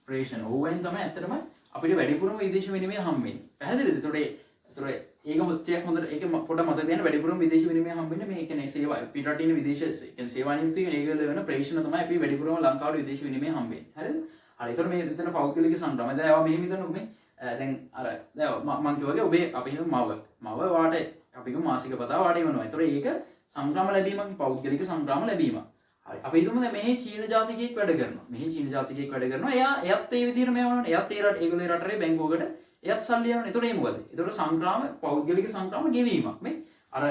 ප්‍රේෂණ. ඕවෙන් තමයි ඇත්තටම අපිට වැඩිපුරම විදේශ විනිමය හම්බෙන්නේ. පැහැදිලිද? ඒතකොට ඒක මුත්‍යක් හොඳට ඒක පොඩ මතක තියාගන්න වැඩිපුරම විදේශ විනිමය හම්බෙන්නේ මේ කියන්නේ සේවා පිටරටින් විදේශ කියන්නේ සේවා නියුක්තිය ඒගොල්ලෝ වෙන ප්‍රේෂණ තමයි අපි වැඩිපුරම ලංකාවට විදේශ විනිමය හම්බෙන්නේ. හරිද? හරි. ඒතකොට මේ විතර පෞද්ගලික සංග්‍රාම. දැන් ඒවා මෙහෙම හිතන්නකො මේ දැන් අර දැන් මම කිව්වා ඔබේ අපි හිතමු මව වාට අපි කිව්ව මාසික පතාව වාට එවනවා. ඒතකොට ඒක සංග්‍රාම ලැබීමක් පෞද්ගලික සංග්‍රාම ලැබීමක්. හරි. අපි හිතමු දැන් මෙහි චීන ජාතිකයෙක් වැඩ කරනවා. මෙහි චීන ජාතිකයෙක් වැඩ කරනවා. එයාත් ඒ විදිහටම යවනවනේ. එයාත් ඒ රට ඒගොල්ලේ රටේ බැංකුවකට එයත් සල්ලි යවනවා. ඒතකොට ඒ මොකද? ඒතකොට සංග්‍රාම පෞද්ගලික සංග්‍රාම ගෙවීමක්. මේ අර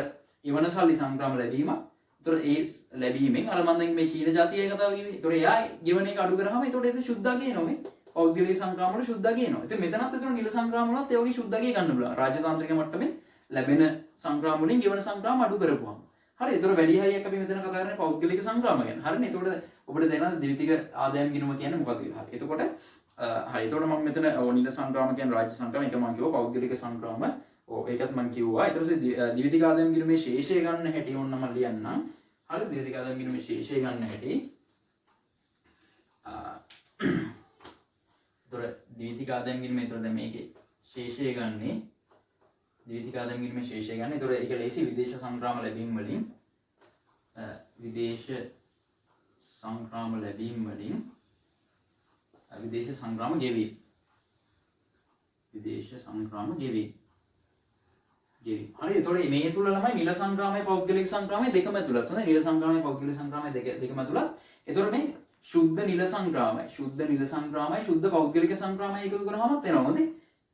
ඉවන සල්ලි සංග්‍රාම ලැබීමක්. ඒතකොට ඒ ලැබීමෙන් අර මම දැන් මේ චීන ජාතිකයේ කතාව කිව්වේ. ඒතකොට එයා ගෙවන එක අඩු කරාම ඒතකොට ඒක සුද්ධා කියනවා මේ. පෞද්ගලික සංග්‍රාම වල සුද්ධා කියනවා. ඉතින් මෙතනත් ඒතකොට නිල සංග්‍රාම වලත් ඒ වගේ සුද්ධා කිය ගන්න පුළුවන්. රාජ්‍යතාන්ත්‍රික මට්ටමේ ලැබෙන සංග්‍රාම වලින් ගෙවන සංග්‍රාම අඩු කරපුවාම. හරි. ඒතකොට වැඩි හරියක් අපි මෙතන කතා කරන්නේ පෞද්ගලික සංග්‍රාම ගැන. හරිනේ. ඒතකොට ඔබට දැනන ද්විතීක ආදායම් ගිණුම කියන්නේ මොකක්ද කියලා. හරි. එතකොට හරි. එතකොට මම මෙතන නිල සංග්‍රාම කියන්නේ රාජ්‍ය සංග්‍රාම එක මම කිව්වා පෞද්ගලික සංග්‍රාම. ඒකත් මම කිව්වා. ඊට පස්සේ ද්විතීක ආදායම් ගිණුමේ ශේෂය ගන්න හැටි ඕන්න මම ලියන්නම්. හරි. ද්විතීක ආදායම් ගිණුමේ ශේෂය ගන්න හැටි. එතකොට ද්විතීක ආදායම් ගිණුමේ එතකොට දැන් මේකේ ශේෂය ගන්නේ ද්විතීක ආදායම් ගිණුමේ ශේෂය ගන්න. එතකොට ඒක ලේසි විදේශ සංග්‍රාම ලැබීම් වලින් විදේශ සංග්‍රාම ලැබීම් වලින් විදේශ සංග්‍රාම ගෙවීම. විදේශ සංග්‍රාම ගෙවීම. හරි. එතකොට මේ තුල ළමයි නිල සංග්‍රාමයේ පෞද්ගලික සංග්‍රාමයේ දෙකම ඇතුළත්. හොඳයි. නිල සංග්‍රාමයේ පෞද්ගලික සංග්‍රාමයේ දෙකම ඇතුළත්. එතකොට මේ සුද්ධ නිල සංග්‍රාමයි, සුද්ධ පෞද්ගලික සංග්‍රාමයි එකතු කරාමත් එනවා. හොඳයි.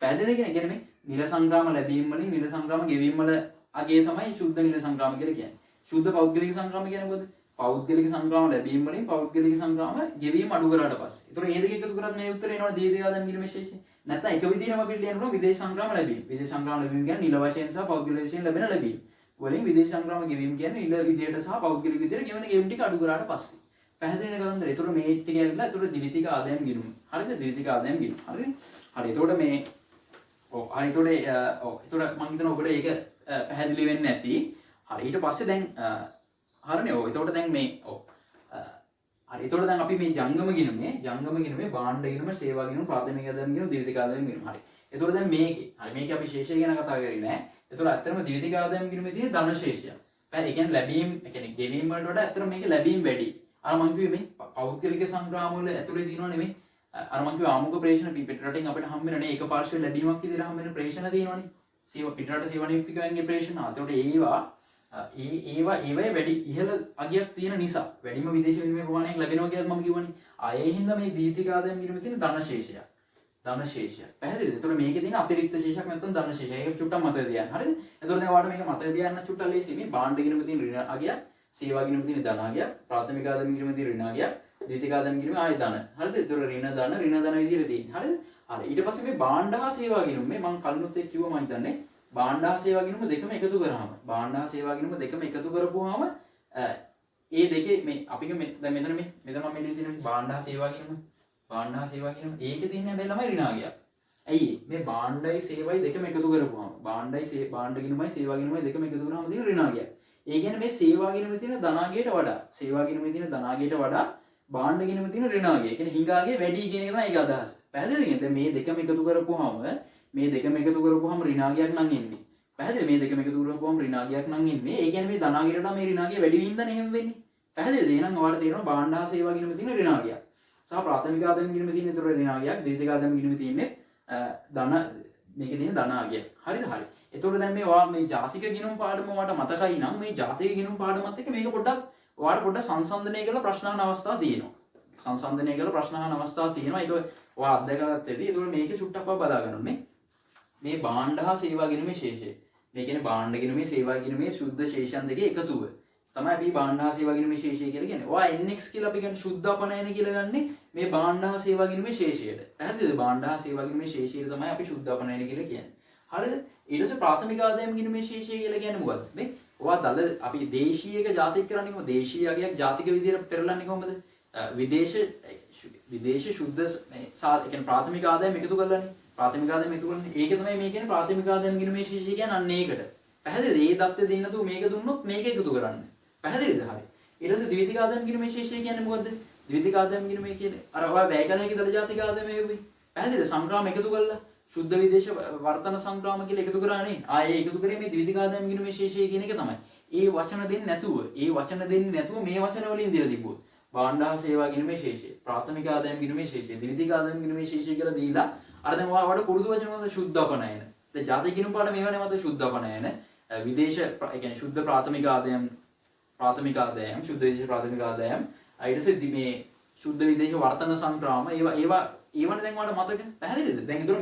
පැහැදිලි කියන්නේ මේ නිල සංග්‍රාම ලැබීම් වලින් නිල සංග්‍රාම ගෙවීම වල අගය තමයි සුද්ධ නිල සංග්‍රාම කියලා කියන්නේ. සුද්ධ පෞද්ගලික සංග්‍රාම කියන්නේ මොකද? පෞද්ගලික සංග්‍රාම ලැබීම වලින් පෞද්ගලික සංග්‍රාම ගෙවීම අඩු කරාට පස්සේ. ඒතකොට මේ දෙක එකතු කරත් මේ උත්තරේ එනවා ද්විතීක ආදායම් ගිණුම විශේෂය. නැත්නම් එක විදිහටම අපිට ලියන්න පුළුවන් විදේශ සංග්‍රාම ලැබීම. විදේශ සංග්‍රාම ලැබීම කියන්නේ නිල වශයෙන් සහ පෞද්ගලික වශයෙන් ලැබෙන ලැබීම. වලින් විදේශ සංග්‍රාම ගෙවීම කියන්නේ නිල විදිහට සහ පෞද්ගලික විදිහට ගෙවන ගෙවීම් ටික අඩු කරාට පස්සේ. පැහැදිලි නේද කන්දර? ඒතකොට මේ ටික ඇවිල්ලා ඒතකොට ද්විතීක ආදායම් ගිණුම. හරිද? ද්විතීක ආදායම් ගිණුම. හරිද? හරි. ඒතකොට මේ හරි. ඒතකොට මම හිතනවා ඔබට ඒක පැහැදිලි වෙන්නේ නැති. හරි. ඊට පස්සේ දැන් හරිනේ. ඒතකොට දැන් මේ හරි. ඒතකොට දැන් අපි මේ ජංගම ගිණුමේ භාණ්ඩ ගිණුම, සේවා ගිණුම, ප්‍රාථමික ආදායම් ගිණුම, ද්විතීක ආදායම් ගිණුම. හරි. ඒතකොට දැන් මේකේ අපි ශේෂය ගැන කතා කරේ නෑ. ඒතකොට ඇත්තටම ද්විතීක ආදායම් ගිණුමේ තියෙන ධන ශේෂය. ඒ කියන්නේ ලැබීම්, ඒ කියන්නේ ගෙවීම් වලට වඩා ඇත්තටම මේකේ ලැබීම් වැඩි. අර මං කිව්වේ මේ පෞද්ගලික සංග්‍රාම වල ඇතුලේ තියෙනවා නෙමෙයි. අර මං කිව්වා ආමුඛ ප්‍රේෂණ පිටරටින් අපිට හම්බ වෙන නේ ඒක පාර්ශ්ව ලැබීමක් විදිහට හම්බ වෙන ප්‍රේෂණ තියෙනවනේ. සේවා පිටරට සේවා නියුක්තිකයන්ගේ ප්‍රේෂණ. ඒතකොට ඒවා වැඩි ඉහළ අගයක් තියෙන නිසා වැඩිම විදේශ විනිමය ප්‍රමාණයක් ලැබෙනවා කියලා මම කිව්වනේ. ඒ හින්දා මේ ද්විතීක ආදායම් ගිණුමේ තියෙන ධන ශේෂය. පැහැදිලිද? ඒතකොට මේකේ තියෙන අතිරික්ත ශේෂයක් නැත්නම් ධන ශේෂය. ඒක චුට්ටක් මතක තියාගන්න. හරිද? ඒතකොට දැන් ඔයාලට මේක මතක තියාගන්න චුට්ටක් ලේසි. මේ භාණ්ඩ ගිණුමේ තියෙන ඍණ අගයක්, සේවා ගිණුමේ තියෙන ධන අගයක්, ප්‍රාථමික ආදායම් ගිණුමේ තියෙන ඍණ අගයක්, ද්විතීක ආදායම් ගිණුමේ ආය ධන. හරිද? ඒතකොට ඍණ ධන විදිහට තියෙන්නේ. හරිද? හරි. ඊට පස්සේ මේ භාණ්ඩ හා සේවා ගිණුම මේ මම කලිනුත් එක්ක කිව්වා මම හිතන්නේ භාණ්ඩ හා සේවා ගිණුම දෙකම එකතු කරාම ඒ දෙකේ මේ අපි දැන් මෙතන මම මේ තියෙන භාණ්ඩ හා සේවා ගිණුම ඒකේ තියෙන හැබැයි ළමයි ඍණාගයක්. ඇයි මේ භාණ්ඩයි සේවයි දෙකම එකතු කරපුවාම භාණ්ඩ ගිණුමයි සේවා ගිණුමයි දෙකම එකතු කරාම තියෙන ඍණාගයක්. ඒ කියන්නේ මේ සේවා ගිණුමේ තියෙන ධනාගයට වඩා භාණ්ඩ ගිණුමේ තියෙන ඍණාගය. ඒ කියන්නේ හිඟාගේ වැඩි කියන එක තමයි ඒක අදහස. පැහැදිලිද? දැන් මේ දෙකම එකතු කරපුවාම ඍණාගයක් නම් එන්නේ. පැහැදිලි? මේ දෙකම එකතු කරපුවාම ඍණාගයක් නම් එන්නේ. ඒ කියන්නේ මේ ධනාගයට වඩා මේ ඍණාගය වැඩි වින්දානේ එහෙම වෙන්නේ. පැහැදිලිද? එහෙනම් ඔයාලට තේරෙනවා භාණ්ඩ හා සේවා ගිණුමේ තියෙන ඍණාගයක්. සහ ප්‍රාථමික ආදායම් ගිණුමේ තියෙන ඒතර ඍණාගයක්, ද්විතීක ආදායම් ගිණුමේ තියෙන්නේ මේකේ තියෙන ධනාගයක්. හරිද? හරි. එතකොට දැන් මේ ඔයා මේ ජාතික ගිණුම් පාඩම ඔයාලට මතකයි නම් මේ ජාතික ගිණුම් පාඩමත් එක්ක මේක පොඩ්ඩක් ඔයාලට පොඩ්ඩක් සංසන්දනය කරලා ප්‍රශ්න අහන අවස්ථා තියෙනවා. සංසන්දනය කරලා ප්‍රශ්න අහන අවස්ථා තියෙනවා. ඒක ඔයා අත්දැකගත්ත ඇති. ඒතකොට මේකේ සුට්ටක් ඔයා බලා ගන්න ඕනේ. මේ භාණ්ඩ හා සේවා ගිණුමේ ශේෂය. මේ කියන්නේ භාණ්ඩ ගිණුමේ සේවා ගිණුමේ සුද්ධ ශේෂයන් දෙකේ එකතුව. තමයි අපි භාණ්ඩ හා සේවා ගිණුමේ ශේෂය කියලා කියන්නේ. ඔයා NX කියලා අපි කියන්නේ සුද්ධ අපනයන කියලා ගන්නෙ මේ භාණ්ඩ හා සේවා ගිණුමේ ශේෂයට. පැහැදිලිද? භාණ්ඩ හා සේවා ගිණුමේ ශේෂයට තමයි අපි සුද්ධ අපනයන කියලා කියන්නේ. හරිද? ඊට පස්සේ ප්‍රාථමික ආදායම් ගිණුමේ ශේෂය කියලා කියන්නේ මොකද්ද? මේ ඔයා දල අපි දේශීයක ජාතික කරන්නේ කොහොමද? දේශීය අගයක් ජාතික විදියට පෙරලන්නේ කොහොමද? විදේශ සුද්ධ කියන්නේ ප්‍රාථමික ආදායම් එකතු කරලානේ. ප්‍රාථමික ආදායම් එකතු කරන්නේ. ඒක තමයි මේ කියන්නේ ප්‍රාථමික ආදායම් ගිණුමේ ශේෂය කියන්නේ අන්න ඒකට. පැහැදිලිද? ඒ தත්ත්වෙ දෙන්න තු මේක දුන්නොත් මේක එකතු කරන්න. පැහැදිලිද? හරි. ඊට පස්සේ ද්විතික ආදායම් ගිණුමේ ශේෂය කියන්නේ මොකද්ද? ද්විතික ආදායම් ගිණුමේ කියන්නේ අර ඔයා වැය කළ හැකි දල ජාතික ආදායම හේවුවේ. පැහැදිලිද? සංග්‍රාම එකතු කළා. සුද්ධ විදේශ වර්තන සංග්‍රාම කියලා එකතු කරානේ. ආයේ එකතු කරේ මේ ද්විතික ආදායම් ගිණුමේ ශේෂය කියන එක තමයි. ඒ වචන දෙන්නේ නැතුව මේ වචන වලින් දීලා තිබ්බොත් භාණ්ඩ හා සේවා ගිණුමේ ශේෂය, ප්‍රාථමික ආදායම් ගිණුමේ ශේෂය, ද්විතික ආදායම් ගිණුමේ ශේෂය කියලා දීලා අර දැන් ඔයාලට පුරුදු වචන මොකද? සුද්ධ අපනයන. දැන් ජාතික ගිණුම පාඩම මේවනේ මත සුද්ධ අපනයන. විදේශ ඒ කියන්නේ සුද්ධ ප්‍රාථමික ආදායම් සුද්ධ විදේශ ප්‍රාථමික ආදායම් ඊට පස්සේ මේ සුද්ධ විදේශ වර්තන සංග්‍රාම ඒවනේ දැන් ඔයාලට මතක පැහැදිලිද? දැන් ඒතර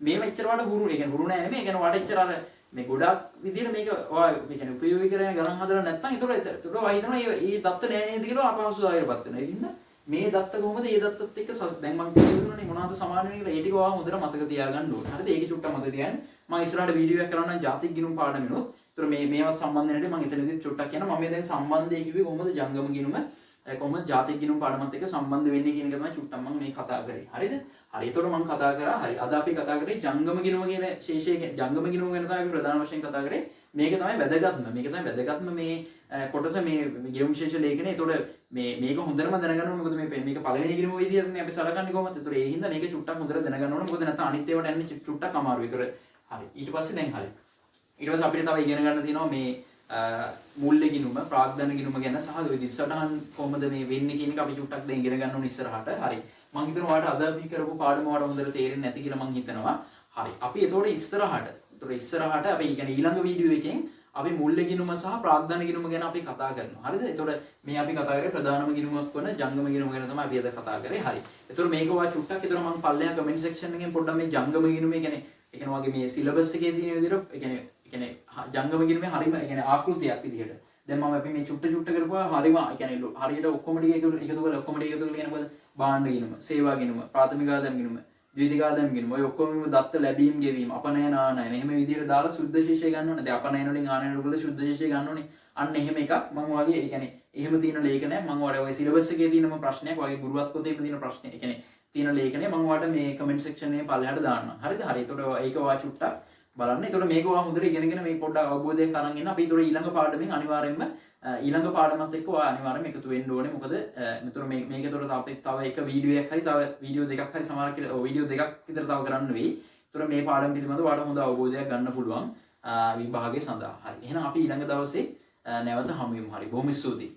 මේව එච්චර වට හුරු ඒ කියන්නේ හුරු නෑ නෙමෙයි. ඒ කියන්නේ වට එච්චර අර මේ ගොඩක් විදිහට මේක ඔයා මේ කියන්නේ උපයෝගී කරගෙන ගණන් හදලා නැත්නම් ඒතර ඔයා හිතනවා මේ දත්ත නෑ නේද කියලා අපහසුතාවයකටපත් වෙනවා. ඒ හින්දා මේ දත්ත කොහොමද මේ දත්තත් එක්ක දැන් මම කියවුණානේ මොනවද සමාන වෙන්නේ කියලා. ඒ ටික ඔයා හොඳට මතක තියාගන්න ඕනේ. හරිද? ඒකේ චුට්ටක් මතක තියාගන්න. මම ඉස්සරහට වීඩියෝ එකක් කරනවා නම් ජාතික ගිණුම් පාඩමිනුත්. ඒතර මේවත් සම්බන්ධ නැටි මම එතනදී චුට්ටක් කියනවා. මම මේ දැන් සම්බන්ධය කිව්වේ කොහොමද ජංගම ගිණුම කොහොමද ජාතික ගිණුම් පාඩමත් එක්ක සම්බන්ධ වෙන්නේ කියන එක තමයි චුට්ටක් මම මේ කතා කරේ. හරිද? හරි. ඒතකොට මම කතා කරා. හරි. අද අපි කතා කරේ ජංගම ගිණුම කියන ශේෂය ජංගම ගිණුම ගැන තමයි අපි ප්‍රධාන වශයෙන් කතා කරේ. මේක තමයි වැදගත්ම මේ කොටස මේ ගෙවුම් ශේෂ ලේඛනය. ඒතකොට මේක හොඳටම දැනගන්න ඕනේ. මොකද මේක පළවෙනි ගිණුම විදිහටනේ අපි සලකන්නේ කොහොමද? ඒතකොට ඒ හින්දා මේක චුට්ටක් හොඳට දැනගන්න ඕනේ. මොකද නැත්නම් අනිත් ඒවාට යන්නේ චුට්ටක් අමාරුයි. ඒතකොට හරි. ඊට පස්සේ දැන් හරි. ඊට පස්සේ අපිට තව ඉගෙන ගන්න තියෙනවා මේ මුල්‍ය ගිණුම, ප්‍රාග්ධන ගිණුම ගැන සහ ඔය දිස්සටහන් කොහොමද මේ වෙන්නේ කියන එක අපි චුට්ටක් දැන් ඉගෙන ගන්න ඕනේ ඉස්සරහට. හරි. මම හිතනවා ඔයාලට අද අපි කරපු පාඩම ඔයාලට හොඳට තේරෙන්නේ නැති කියලා මම හිතනවා. හරි. අපි ඒතකොට ඉස්සරහට අපි කියන්නේ ඊළඟ වීඩියෝ එකෙන් අපි මුල්‍ය ගිණුම සහ ප්‍රාග්ධන ගිණුම ගැන අපි කතා කරනවා. හරිද? ඒතකොට මේ අපි කතා කරේ ප්‍රධානම ගිණුමක් වන ජංගම ගිණුම ගැන තමයි අපි අද කතා කරේ. හරි. ඒතකොට මේක ඔයා චුට්ටක් ඒතකොට මම පල්ලෙහා කමෙන්ට් සෙක්ෂන් එකෙන් පොඩ්ඩක් මේ ජංගම ගිණුම කියන්නේ ඒ කියන්නේ වගේ මේ සිලබස් එකේ තියෙන විදිහට ඒ කියන්නේ ජංගම ගිණුමේ හරිම ඒ කියන්නේ ආකෘතියක් විදිහට. දැන් මම අපි මේ චුට්ට කරපුවා හරිම ඒ කියන්නේ හරියට ඔක්කොම ටික එකතු කරලා කියන්නේ මොකද? භාණ්ඩ ගිණුම, සේවා ගිණුම, ප්‍රාථමික ආදායම් ගිණුම, ද්විතික ආදායම් ගිණුම ඔය ඔක්කොම දත්ත ලැබීම් ගෙවීම, අපනයන ආනයන එහෙම විදිහට දාලා සුද්ධ ශේෂය ගන්න ඕනේ. දැන් අපනයන වලින් ආනයන වල සුද්ධ ශේෂය ගන්න ඕනේ. අන්න එහෙම එකක් මම වගේ ඒ කියන්නේ එහෙම තියෙන ලේඛනයක් මම ඔය සිලබස් එකේ තියෙනම ප්‍රශ්නයක් වගේ ගුරුවත් පොතේ තියෙන ප්‍රශ්නයක්. ඒ කියන්නේ තියෙන ලේඛනය මම ඔයාලට මේ කමෙන්ට් සෙක්ෂන් එකේ පල්ලෙහාට දාන්නම්. හරිද? හරි. ඒතකොට ඒක ඔයා චුට්ටක් බලන්න. ඒතකොට මේක ඔයා හොඳට ඉගෙනගෙන මේ පොඩ්ඩක් අවබෝධයක් අරන් ඉන්න. අපි ඒතකොට ඊළඟ පාඩමෙන් අනිවාර්යයෙන්ම ඊළඟ පාඩමත් එක්ක ඔයා අනිවාර්යයෙන්ම එකතු වෙන්න ඕනේ. මොකද මෙතන මේක ඒතකොට අපි තව එක වීඩියෝ එකක් හරි තව වීඩියෝ දෙකක් හරි සමහර කියලා වීඩියෝ දෙකක් විතර තව කරන්න වෙයි. ඒතකොට මේ පාඩම පිළිබඳව ඔයාලට හොඳ අවබෝධයක් ගන්න පුළුවන් විභාගය සඳහා. හරි. එහෙනම් අපි ඊළඟ දවසේ නැවත හමු වෙමු. හරි. බොහොම ස්තුතියි.